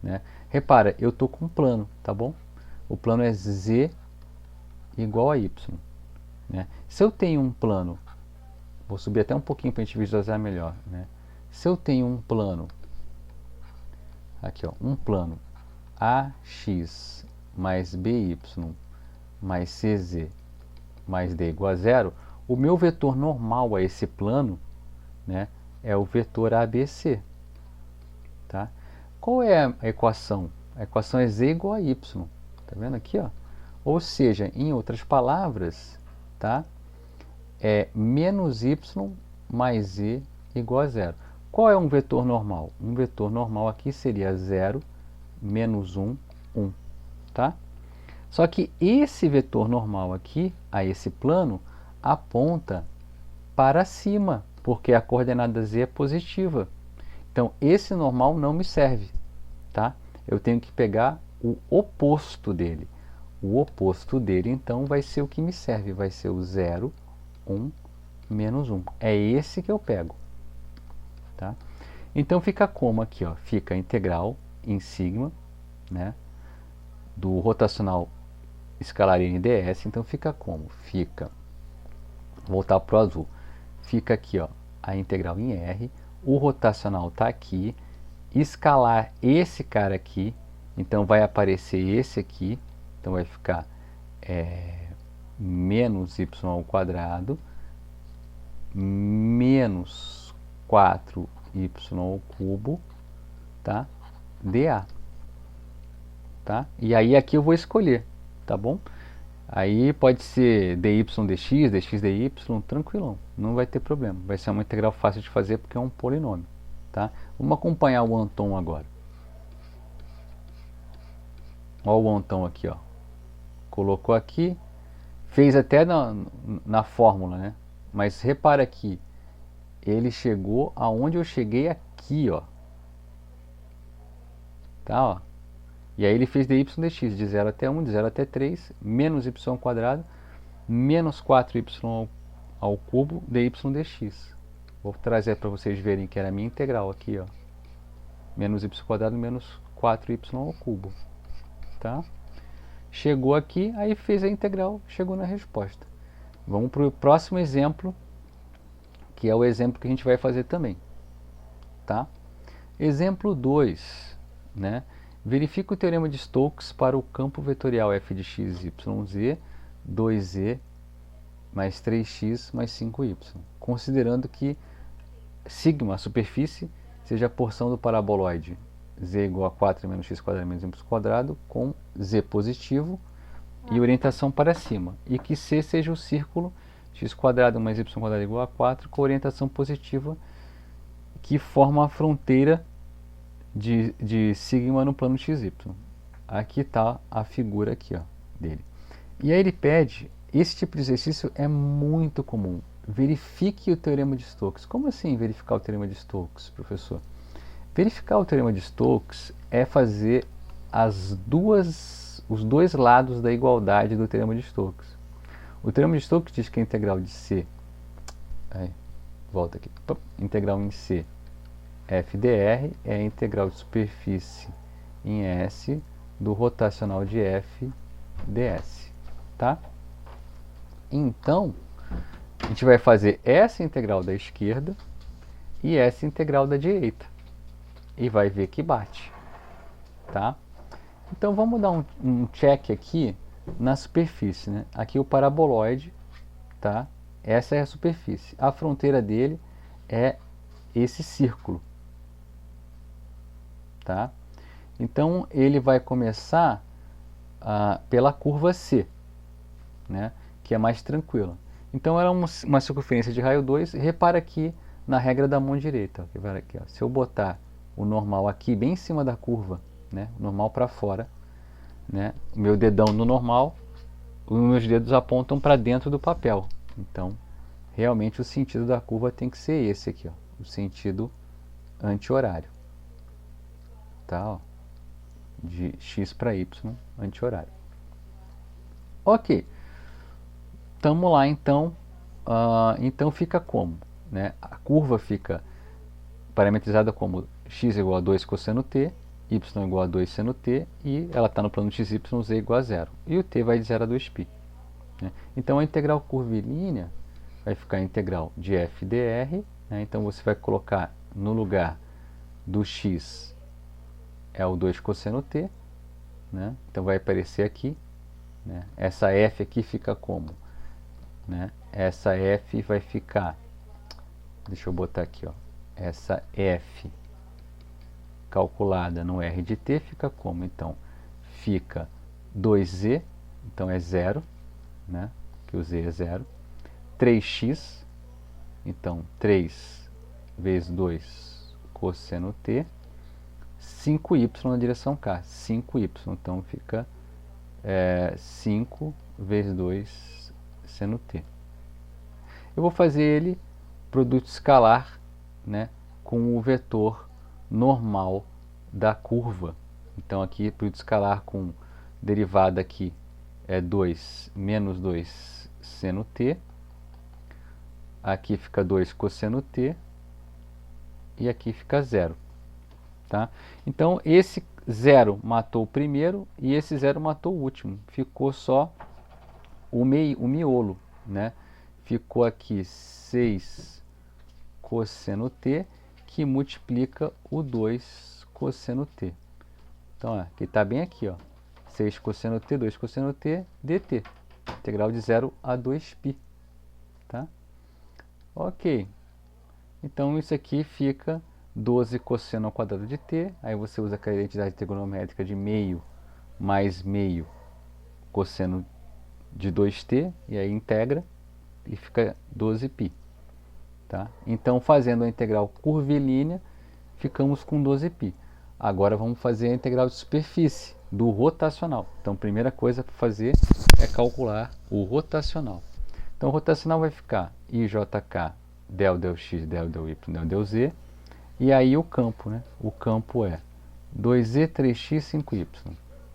Né? Repara, eu estou com um plano, tá bom? O plano é z igual a y. Né? Se eu tenho um plano, vou subir até um pouquinho para a gente visualizar melhor, né? Se eu tenho um plano, aqui ó, um plano ax mais by mais cz mais d igual a zero, o meu vetor normal a esse plano, né, é o vetor ABC. Tá? Qual é a equação? A equação é z igual a y. Tá vendo aqui? Ó? Ou seja, em outras palavras, tá? É menos y mais z igual a zero. Qual é um vetor normal? Um vetor normal aqui seria 0, menos 1, 1. Tá? Só que esse vetor normal aqui, a esse plano, aponta para cima, porque a coordenada z é positiva. Então, esse normal não me serve. Tá? Eu tenho que pegar o oposto dele. O oposto dele, então, vai ser o que me serve. Vai ser o 0, 1, menos 1. É esse que eu pego. Tá? Então, fica como aqui? Ó? Fica a integral em sigma, né, do rotacional escalar n ds. Então, fica como? Fica, voltar para o azul. Fica aqui, ó, a integral em r. O rotacional está aqui. Escalar esse cara aqui, então vai aparecer esse aqui, então vai ficar menos y ao quadrado menos 4y ao cubo, tá? dA, tá? E aí aqui eu vou escolher, tá bom? Aí pode ser dy dx, dx dy, tranquilão, não vai ter problema, vai ser uma integral fácil de fazer porque é um polinômio. Tá? Vamos acompanhar o Anton agora. Olha o Anton aqui, ó. Colocou aqui, fez até na fórmula, né? Mas repara aqui, ele chegou aonde eu cheguei aqui, ó. Tá, ó. E aí ele fez dy dx de 0 até 1, de 0 até 3, menos y ao quadrado, menos 4y ao cubo, dy dx. Vou trazer para vocês verem que era a minha integral aqui, ó. Menos y ao quadrado, menos 4y ao cubo. Tá? Chegou aqui, aí fez a integral, chegou na resposta. Vamos para o próximo exemplo, que é o exemplo que a gente vai fazer também. Tá? Exemplo 2. Né? Verifica o teorema de Stokes para o campo vetorial f de x, y, z, 2z mais 3x mais 5y, considerando que sigma, a superfície, seja a porção do paraboloide z igual a 4 menos x quadrado menos y quadrado com z positivo e orientação para cima. E que C seja o círculo x quadrado mais y quadrado igual a 4 com orientação positiva que forma a fronteira de sigma no plano xy. Aqui está a figura aqui, ó, dele. E aí ele pede, esse tipo de exercício é muito comum. Verifique o teorema de Stokes. Como assim verificar o teorema de Stokes, professor? Verificar o teorema de Stokes é fazer os dois lados da igualdade do teorema de Stokes. O teorema de Stokes diz que a integral de C, volta aqui, integral em C, f dr é a integral de superfície em S do rotacional de f ds. Tá? Então, a gente vai fazer essa integral da esquerda e essa integral da direita. E vai ver que bate. Tá? Então vamos dar um check aqui na superfície. Né? Aqui o paraboloide, tá? Essa é a superfície. A fronteira dele é esse círculo. Tá? Então ele vai começar pela curva C, né? Que é mais tranquila. Então era uma circunferência de raio 2. Repara aqui na regra da mão direita. Que vai aqui, ó. Se eu botar o normal aqui bem em cima da curva, né? O normal para fora, né? O meu dedão no normal, os meus dedos apontam para dentro do papel. Então, realmente o sentido da curva tem que ser esse aqui, ó, o sentido anti-horário. Tá, ó, de x para y, anti-horário. Ok. Tamo lá então. Então fica como? Né? A curva fica parametrizada como x igual a 2 cosseno t, y igual a 2 seno t, e ela está no plano xy, z igual a 0. E o t vai de 0 a 2π. Né? Então a integral curvilínea vai ficar a integral de f dr. Né? Então você vai colocar no lugar do x é o 2 cosseno t. Né? Então vai aparecer aqui, né? Essa f aqui fica como? Né? Essa f vai ficar, deixa eu botar aqui, ó, essa f calculada no r de t fica como? Então, fica 2z, então é 0, né? Que o z é 0. 3x, então 3 vezes 2 cosseno t, 5y na direção k, 5y, então fica 5 vezes 2 seno t. Eu vou fazer ele produto escalar, né, com o vetor normal da curva. Então aqui produto escalar com derivada aqui é 2 menos 2 seno t. Aqui fica 2 cosseno t. E aqui fica 0. Tá? Então esse 0 matou o primeiro e esse 0 matou o último. Ficou só o miolo, né? Ficou aqui 6 cosseno t, que multiplica o 2 cosseno t. Então, ó, que está bem aqui, ó. 6 cosseno t, 2 cosseno t, dt. Integral de 0 a 2π. Tá? Ok. Então, isso aqui fica 12 cosseno ao quadrado de t. Aí você usa aquela identidade trigonométrica de meio mais meio cosseno de 2t. E aí integra e fica 12π. Tá? Então, fazendo a integral curvilínea, ficamos com 12π. Agora vamos fazer a integral de superfície do rotacional. Então, a primeira coisa para fazer é calcular o rotacional. Então, o rotacional vai ficar IJK del del x, del del y, del del z. E aí o campo, né? O campo é 2z, 3x, 5y.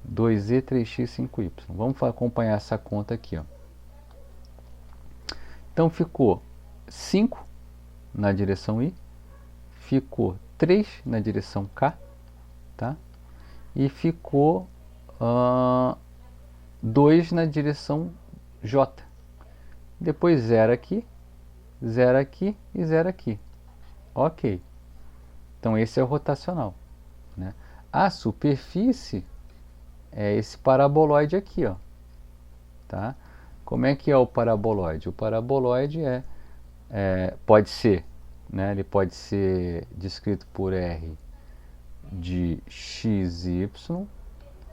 2z, 3x, 5y. Vamos acompanhar essa conta aqui, ó. Então, ficou 5 na direção y, ficou 3 na direção k, tá? E ficou 2 na direção j. Depois 0 aqui e 0 aqui. Ok. Então esse é o rotacional, né? A superfície é esse paraboloide aqui, ó. Tá? Como é que é o paraboloide? O paraboloide pode ser, né? Ele pode ser descrito por r de xy,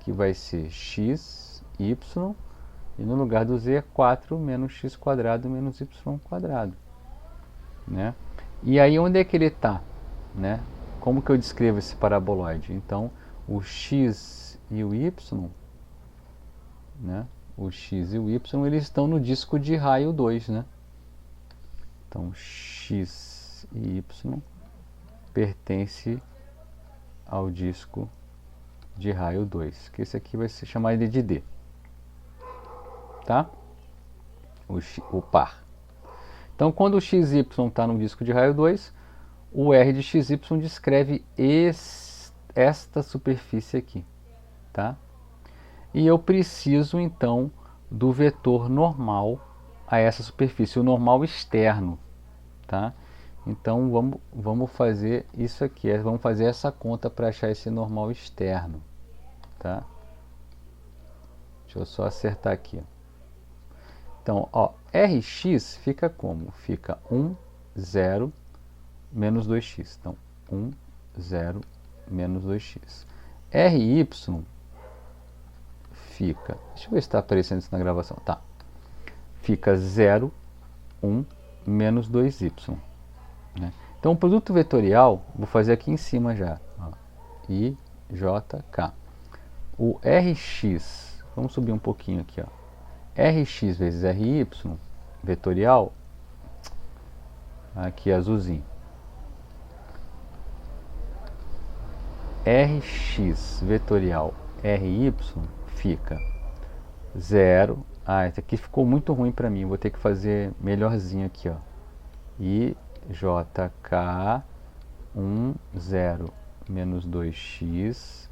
que vai ser x, y, e no lugar do z é 4 menos x quadrado menos y quadrado, né? E aí onde é que ele está, né? Como que eu descrevo esse paraboloide? Então, o x e o y, né? O x e o y, eles estão no disco de raio 2, né? Então, x e y pertence ao disco de raio 2, que esse aqui vai ser chamado de D. Tá? O par. Então, quando o XY está no disco de raio 2, o R de XY descreve esta superfície aqui. Tá? E eu preciso, então, do vetor normal a essa superfície, o normal externo. Tá? Então, vamos fazer isso aqui. Vamos fazer essa conta para achar esse normal externo. Tá? Deixa eu só acertar aqui. Então, ó, Rx fica como? Fica 1, 0, menos 2x. Então, 1, 0, menos 2x. Ry fica... Deixa eu ver se está aparecendo isso na gravação. Tá. Fica 0, 1, menos 2y. Né? Então, o produto vetorial, vou fazer aqui em cima já. Ó, IJK. O Rx, vamos subir um pouquinho aqui, ó. Rx vezes Ry, vetorial, aqui azulzinho. Rx vetorial Ry fica 0. Ah, esse aqui ficou muito ruim para mim, vou ter que fazer melhorzinho aqui, ó. IJK 1, 0, menos 2x,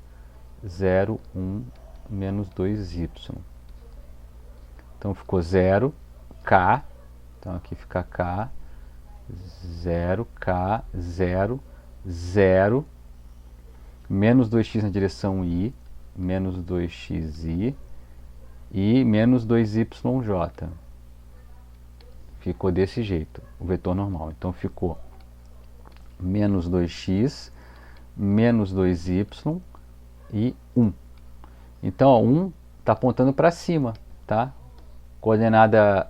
0, 1, menos 2y. Então ficou 0, K, então aqui fica K, 0, K, 0, 0, menos 2x na direção I, menos 2xi, e menos 2yj. Ficou desse jeito, o vetor normal. Então ficou menos 2x, menos 2y e 1. Então, ó, 1 está apontando para cima, tá? Coordenada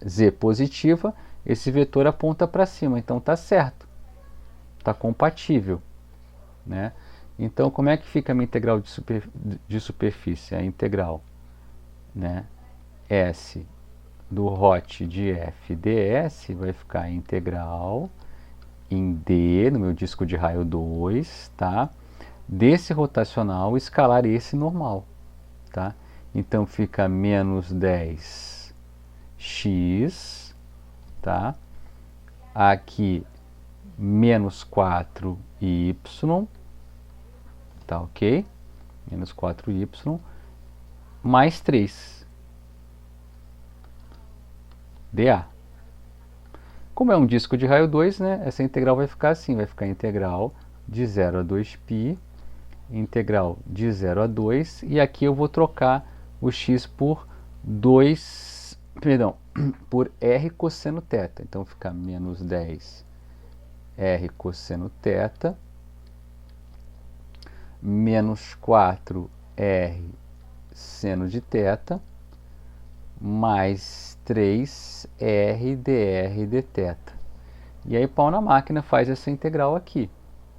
z positiva, esse vetor aponta para cima, então está certo, está compatível, né? Então, como é que fica a minha integral de superfície? A integral, né, S do hot de f ds vai ficar integral em D, no meu disco de raio 2, tá? Desse rotacional escalar esse normal, tá? Então fica menos 10x, tá? Aqui menos 4y, tá ok? Menos 4y mais 3 dA. Como é um disco de raio 2, né, essa integral vai ficar assim, vai ficar integral de 0 a 2π, integral de 0 a 2, e aqui eu vou trocar o x por 2, perdão, por r cosseno θ. Então fica menos 10 r cosseno θ, menos 4 r seno de θ, mais 3 r dr dθ. E aí pau na máquina, faz essa integral aqui,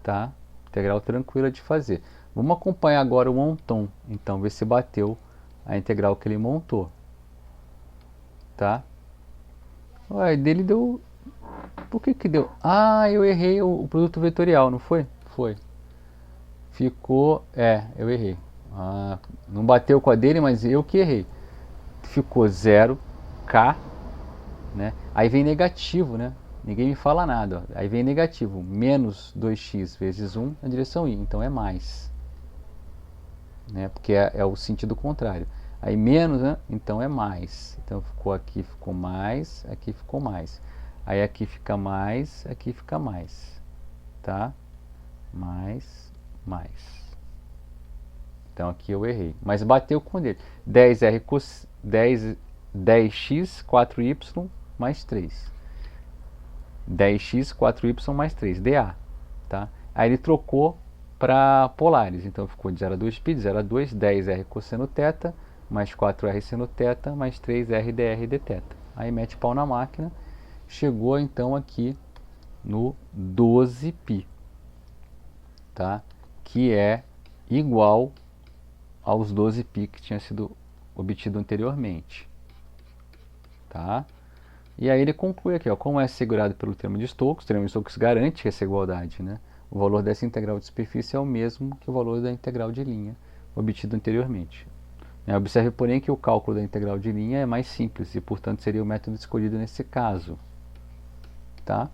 tá? Integral tranquila de fazer. Vamos acompanhar agora o Monton, então ver se bateu a integral que ele montou, tá? Ué, dele deu... Por que que deu? Ah, eu errei o produto vetorial, não foi? Foi. Ficou... eu errei. Ah, não bateu com a dele, mas eu que errei. Ficou 0k, né? Aí vem negativo, né? Ninguém me fala nada. Ó. Aí vem negativo, menos 2x vezes 1 na direção y, então é mais. Né? Porque é o sentido contrário. Aí menos, né? Então é mais. Então ficou aqui, ficou mais, aqui ficou mais. Aí aqui fica mais, aqui fica mais. Tá? Mais, mais. Então aqui eu errei. Mas bateu com ele. 10r cos 10x 4y mais 3. 10x 4y mais 3, dA. Tá? Aí ele trocou para polares. Então ficou de 0 a 2π, de 0 a 2, 10r cosseno θ, mais 4r seno θ, mais 3r dr dθ. Aí mete pau na máquina. Chegou então aqui no 12π. Tá? Que é igual aos 12π que tinha sido obtido anteriormente. Tá? E aí ele conclui aqui, ó, como é assegurado pelo teorema de Stokes, o teorema de Stokes garante essa igualdade, né? O valor dessa integral de superfície é o mesmo que o valor da integral de linha obtido anteriormente. Observe, porém, que o cálculo da integral de linha é mais simples e, portanto, seria o método escolhido nesse caso. Tá?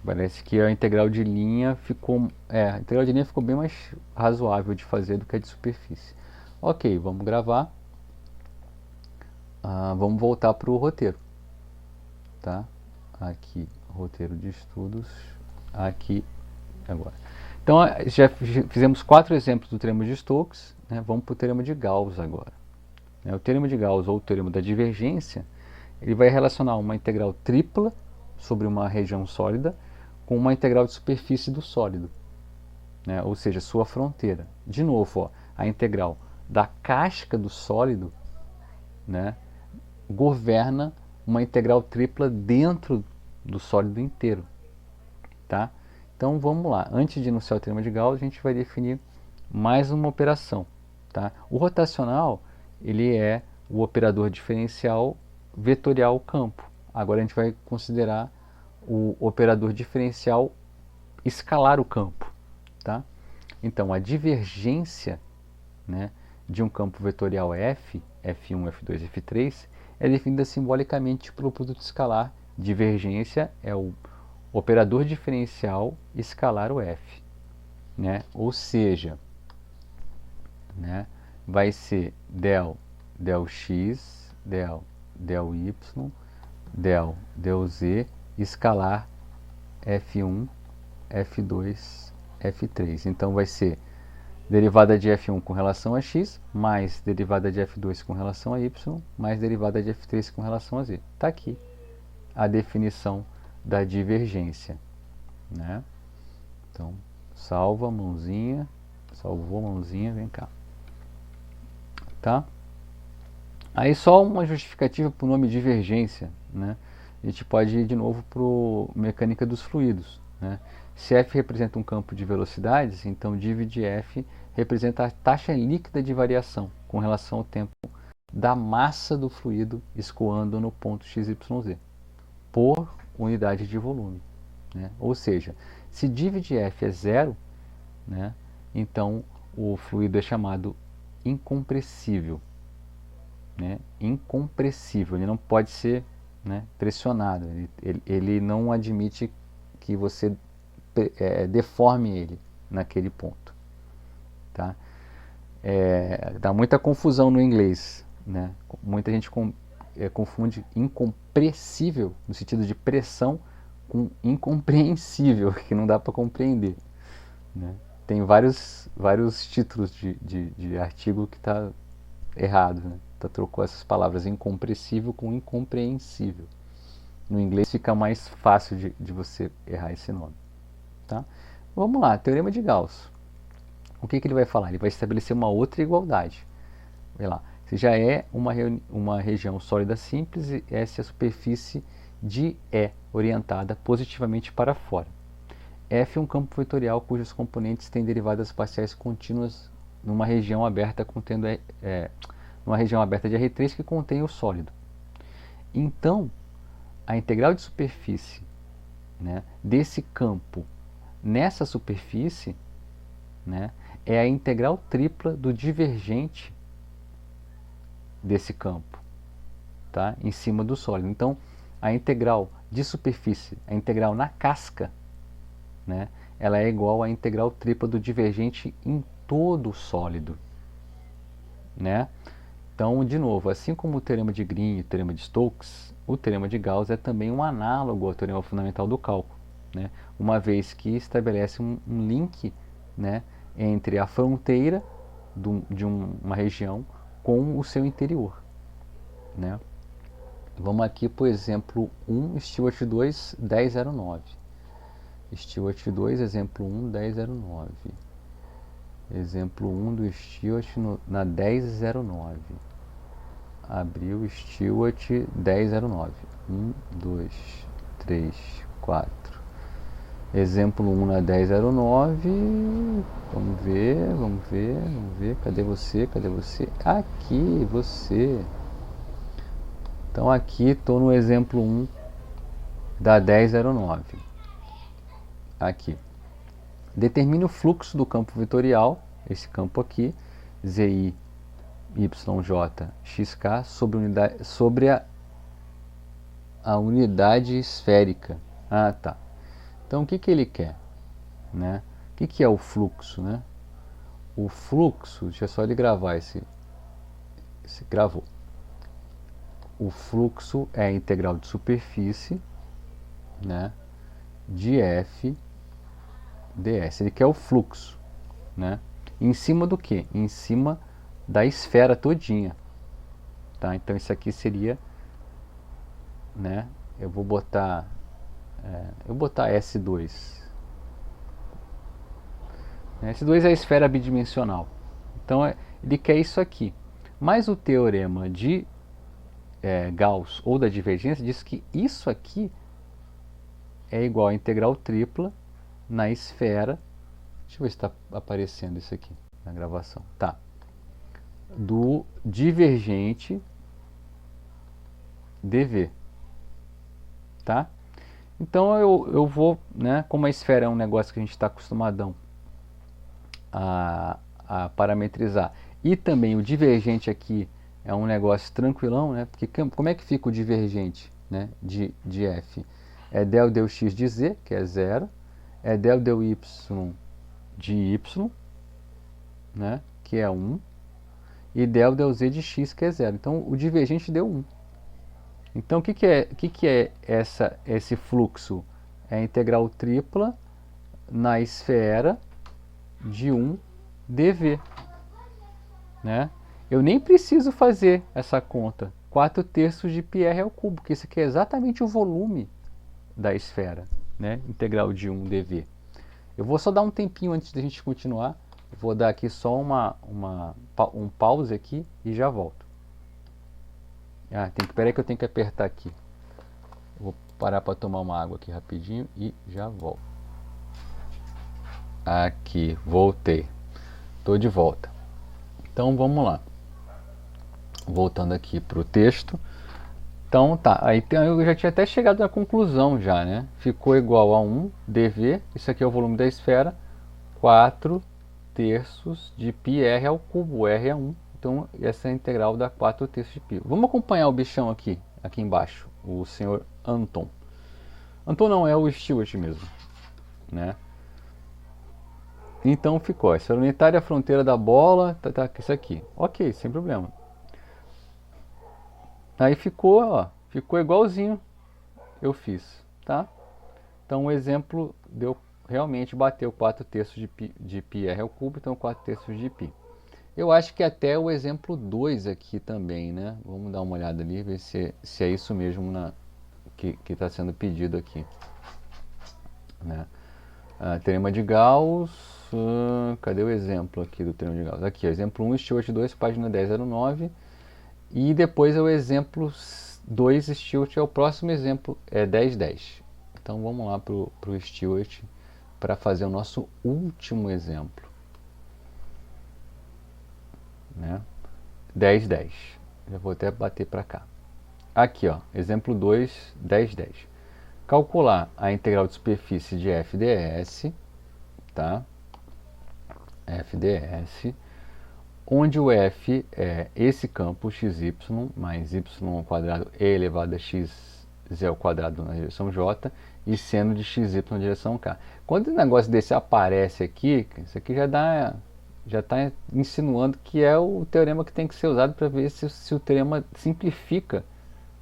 Parece que a integral de linha ficou, a integral de linha ficou bem mais razoável de fazer do que a de superfície. Ok, vamos gravar. Vamos voltar para o roteiro. Tá? Aqui, roteiro de estudos. Aqui, agora. Então, já fizemos 4 exemplos do teorema de Stokes. Né? Vamos para o teorema de Gauss agora. O teorema de Gauss, ou o teorema da divergência, ele vai relacionar uma integral tripla sobre uma região sólida com uma integral de superfície do sólido, né? Ou seja, sua fronteira. De novo, ó, a integral da casca do sólido, né, governa uma integral tripla dentro do sólido inteiro. Tá? Então vamos lá. Antes de enunciar o teorema de Gauss, a gente vai definir mais uma operação. Tá? O rotacional ele é o operador diferencial vetorial campo. Agora a gente vai considerar o operador diferencial escalar o campo. Tá? Então a divergência, né, de um campo vetorial F, F1, F2, F3, é definida simbolicamente pelo produto escalar. Divergência é o operador diferencial escalar o F. Né? Ou seja, né, vai ser del x, del y, del z, escalar F1, F2, F3. Então vai ser derivada de f1 com relação a x, mais derivada de f2 com relação a y, mais derivada de f3 com relação a z. Está aqui a definição da divergência, né? Então, salva, mãozinha, salvou, mãozinha, vem cá. Tá? Aí só uma justificativa para o nome divergência, né? A gente pode ir de novo para mecânica dos fluidos, né? Se F representa um campo de velocidades, então div de F representa a taxa líquida de variação com relação ao tempo da massa do fluido escoando no ponto XYZ por unidade de volume, né? Ou seja, se div de F é zero, né, então o fluido é chamado incompressível, né? Incompressível, ele não pode ser, né, pressionado, ele não admite que você deforme ele naquele ponto, tá? Dá muita confusão no inglês, né? Muita gente confunde incompressível no sentido de pressão com incompreensível, que não dá para compreender, né? Tem vários títulos de artigo que está errado, né? Trocou essas palavras incompressível com incompreensível. No inglês fica mais fácil de você errar esse nome, tá? Vamos lá, teorema de Gauss. O que ele vai falar? Ele vai estabelecer uma outra igualdade. Vai lá, se já é uma região sólida simples, essa é a superfície de E orientada positivamente para fora. F é um campo vetorial cujos componentes têm derivadas parciais contínuas numa região aberta contendo numa região aberta de R3 que contém o sólido. Então, a integral de superfície, né, desse campo nessa superfície, né, é a integral tripla do divergente desse campo, tá, em cima do sólido. Então, a integral de superfície, a integral na casca, né, ela é igual à integral tripla do divergente em todo o sólido, né? Então, de novo, assim como o teorema de Green e o teorema de Stokes, o teorema de Gauss é também um análogo ao teorema fundamental do cálculo, né? Uma vez que estabelece um link, né, entre a fronteira de uma região com o seu interior, né? Vamos aqui para o exemplo 1, Stewart 2, 1009. Stewart 2, exemplo 1, 1009. Exemplo 1 do Stewart na 1009. Abriu Stewart 1009. 1, 2, 3, 4. Exemplo 1 na 1009. Vamos ver. Cadê você? Aqui, você. Então aqui estou no exemplo 1 da 1009. Aqui. Determine o fluxo do campo vetorial, esse campo aqui, ZI, YJ, XK, sobre a unidade esférica. Ah, tá. Então, o que ele quer, né? O que é o fluxo, né? O fluxo, deixa só ele gravar esse gravou. O fluxo é a integral de superfície, né, de F ds. Ele quer o fluxo, né? Em cima do que? Em cima da esfera todinha, tá? Então isso aqui seria, né? Eu vou botar S2. S2 é a esfera bidimensional. Então ele quer isso aqui. Mas o teorema de Gauss ou da divergência diz que isso aqui é igual a integral tripla na esfera. Deixa eu ver se está aparecendo isso aqui na gravação. Tá. Do divergente dV. Tá? Então eu vou, né, como a esfera é um negócio que a gente está acostumadão a parametrizar, e também o divergente aqui é um negócio tranquilão, né? Porque como é que fica o divergente, né, de F? É del x de z, que é 0, é del y de y, né, que é 1, e del z de x, que é 0. Então o divergente deu 1. Então o que é esse fluxo? É a integral tripla na esfera de 1 dv, né? Eu nem preciso fazer essa conta, 4/3 de πr ao cubo, porque isso aqui é exatamente o volume da esfera, né? Integral de 1 dv. Eu vou só dar um tempinho antes da gente continuar, vou dar aqui só um pause aqui e já volto. Peraí que eu tenho que apertar aqui. Vou parar para tomar uma água aqui rapidinho e já volto. Aqui, voltei. Estou de volta. Então vamos lá. Voltando aqui para o texto. Então tá, aí eu já tinha até chegado na conclusão já, né? Ficou igual a 1 dv, isso aqui é o volume da esfera, 4/3 de πr ao cubo, o r é 1. Então essa é a integral da 4/3 de π. Vamos acompanhar o bichão aqui embaixo, o senhor Anton. Anton não, é o Stewart mesmo, né? Então ficou, essa unitária a fronteira da bola, tá, isso aqui. Ok, sem problema. Aí ficou, ó, ficou igualzinho eu fiz, tá? Então o exemplo deu, realmente bateu 4/3 de πr ao cubo, então 4/3 de π. Eu acho que até o exemplo 2 aqui também, né? Vamos dar uma olhada ali, ver se é isso mesmo que está sendo pedido aqui, né? Teorema de Gauss, cadê o exemplo aqui do teorema de Gauss? Aqui, exemplo 1, Stewart 2, página 1009. E depois é o exemplo 2, Stewart, é o próximo exemplo, é 1010. Então vamos lá para o Stewart para fazer o nosso último exemplo, né? 1010. Já vou até bater para cá. Aqui, ó, exemplo 2, 1010. Calcular a integral de superfície de f ds, tá? F ds, onde o f é esse campo xy mais y ao quadrado e elevado a x ao quadrado na direção j e seno de xy na direção k. Quando um negócio desse aparece aqui, isso aqui já está insinuando que é o teorema que tem que ser usado para ver se o teorema simplifica,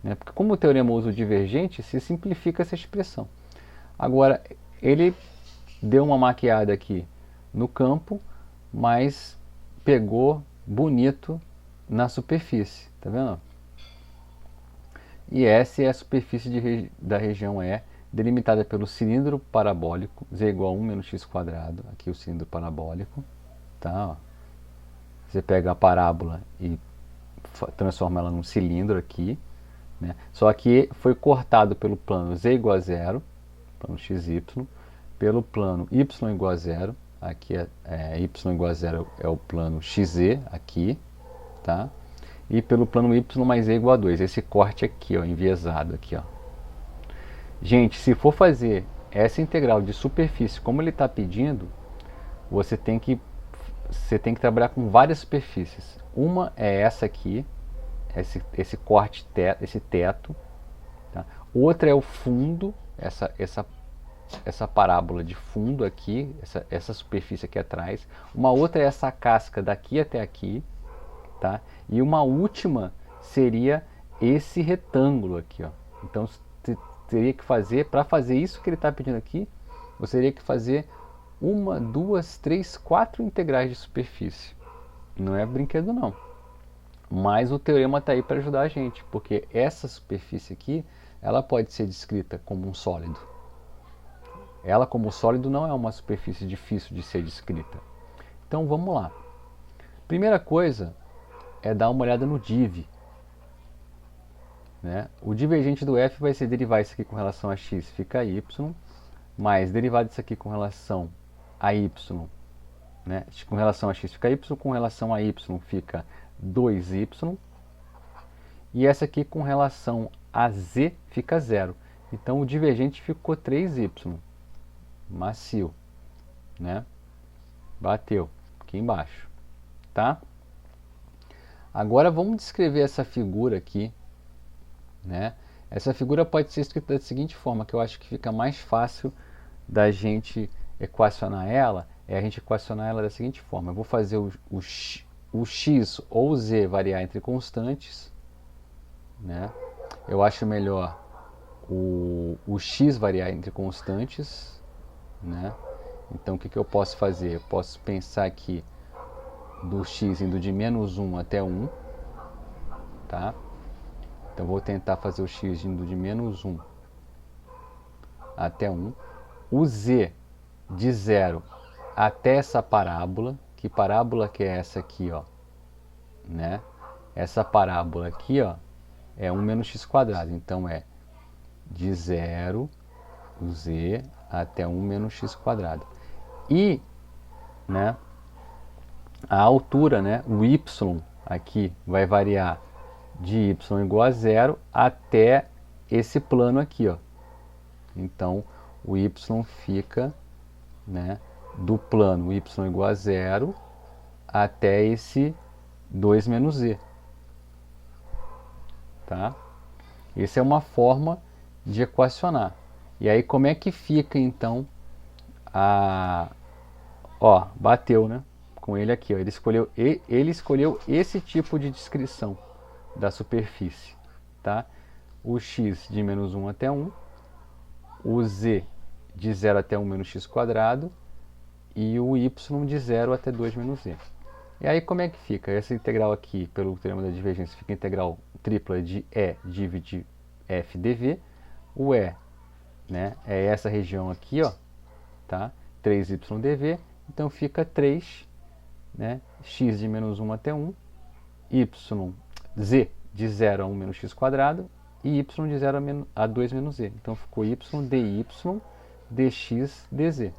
né? Porque como o teorema usa o divergente, se simplifica essa expressão. Agora, ele deu uma maquiada aqui no campo, mas pegou bonito na superfície, tá vendo? E essa é a superfície da região E, delimitada pelo cilindro parabólico, z igual a 1 menos x quadrado, aqui o cilindro parabólico, tá? Ó. Você pega a parábola e transforma ela num cilindro aqui, né? Só que foi cortado pelo plano z igual a 0, plano xy, pelo plano y igual a 0, aqui y igual a 0 é o plano xz aqui, tá? E pelo plano y mais z igual a 2, esse corte aqui, ó, enviesado aqui, ó. Gente, se for fazer essa integral de superfície como ele está pedindo, você tem que trabalhar com várias superfícies. Uma é essa aqui, esse corte, esse teto, tá? Outra é o fundo, essa parábola de fundo aqui, essa superfície aqui atrás. Uma outra é essa casca daqui até aqui, tá? E uma última seria esse retângulo aqui, ó. Então você teria que fazer, para fazer isso que ele está pedindo aqui, você teria que fazer 1, 2, 3, 4 integrais de superfície. Não é brinquedo não. Mas o teorema está aí para ajudar a gente, porque essa superfície aqui, ela pode ser descrita como um sólido. Ela como sólido não é uma superfície difícil de ser descrita. Então vamos lá. Primeira coisa é dar uma olhada no div, né? O divergente do f vai ser derivar isso aqui com relação a x, fica y, mais derivar disso aqui com relação a y, né? Com relação a x fica y, com relação a y fica 2y, e essa aqui com relação a z fica 0. Então o divergente ficou 3y, macio, né? Bateu aqui embaixo, tá? Agora vamos descrever essa figura aqui, né? Essa figura pode ser escrita da seguinte forma, que eu acho que fica mais fácil da gente equacionar ela, a gente equacionar ela da seguinte forma. Eu vou fazer o x ou o z variar entre constantes, né? Eu acho melhor o x variar entre constantes, né? Então o que eu posso fazer? Eu posso pensar aqui do x indo de menos 1 até 1, tá? Então vou tentar fazer o x indo de menos 1 até 1. O z de 0 até essa parábola. Que parábola que é essa aqui, ó? Né? Essa parábola aqui, ó, é 1 menos x quadrado. Então é de 0, o z, até 1 menos x quadrado. E, né, a altura, né, o y aqui vai variar de y igual a 0 até esse plano aqui, ó. Então, o y fica, né, do plano y igual a 0 até esse 2 menos z. Tá? Essa é uma forma de equacionar. E aí como é que fica então a... Ó, bateu, né? Com ele aqui, ó. Ele escolheu esse tipo de descrição da superfície, tá? O x de menos 1 até 1, o z de 0 até 1 menos x quadrado e o y de 0 até 2 menos z. E aí como é que fica? Essa integral aqui, pelo teorema da divergência, fica integral tripla de E dividir f dv. O E, né, é essa região aqui, ó, tá? 3y dv. Então fica 3, né, x de menos 1 até 1, z de 0 a 1 menos x quadrado e y de 0 a 2 menos z. Então ficou y dy dx dz.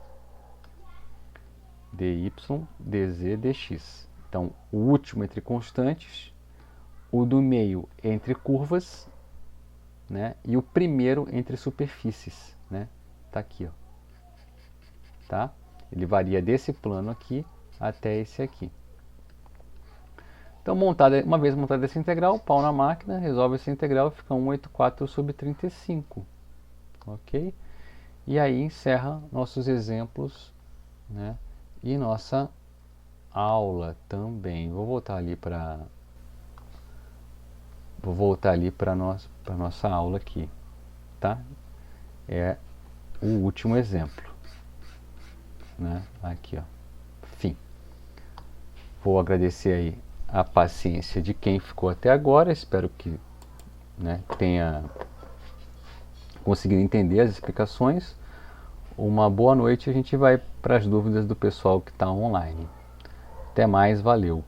dy dz dx. Então, o último entre constantes, o do meio entre curvas, né? E o primeiro entre superfícies, né? Tá aqui, ó. Tá? Ele varia desse plano aqui até esse aqui. Então, uma vez montada essa integral, pau na máquina, resolve essa integral, fica 184 sobre 35. Ok? E aí encerra nossos exemplos, né? E nossa aula também. Vou voltar ali para nossa aula aqui, tá? É o último exemplo, né? Aqui, ó. Fim. Vou agradecer aí a paciência de quem ficou até agora. Espero que, né, tenha conseguido entender as explicações. Uma boa noite. A gente vai para as dúvidas do pessoal que está online. Até mais, valeu!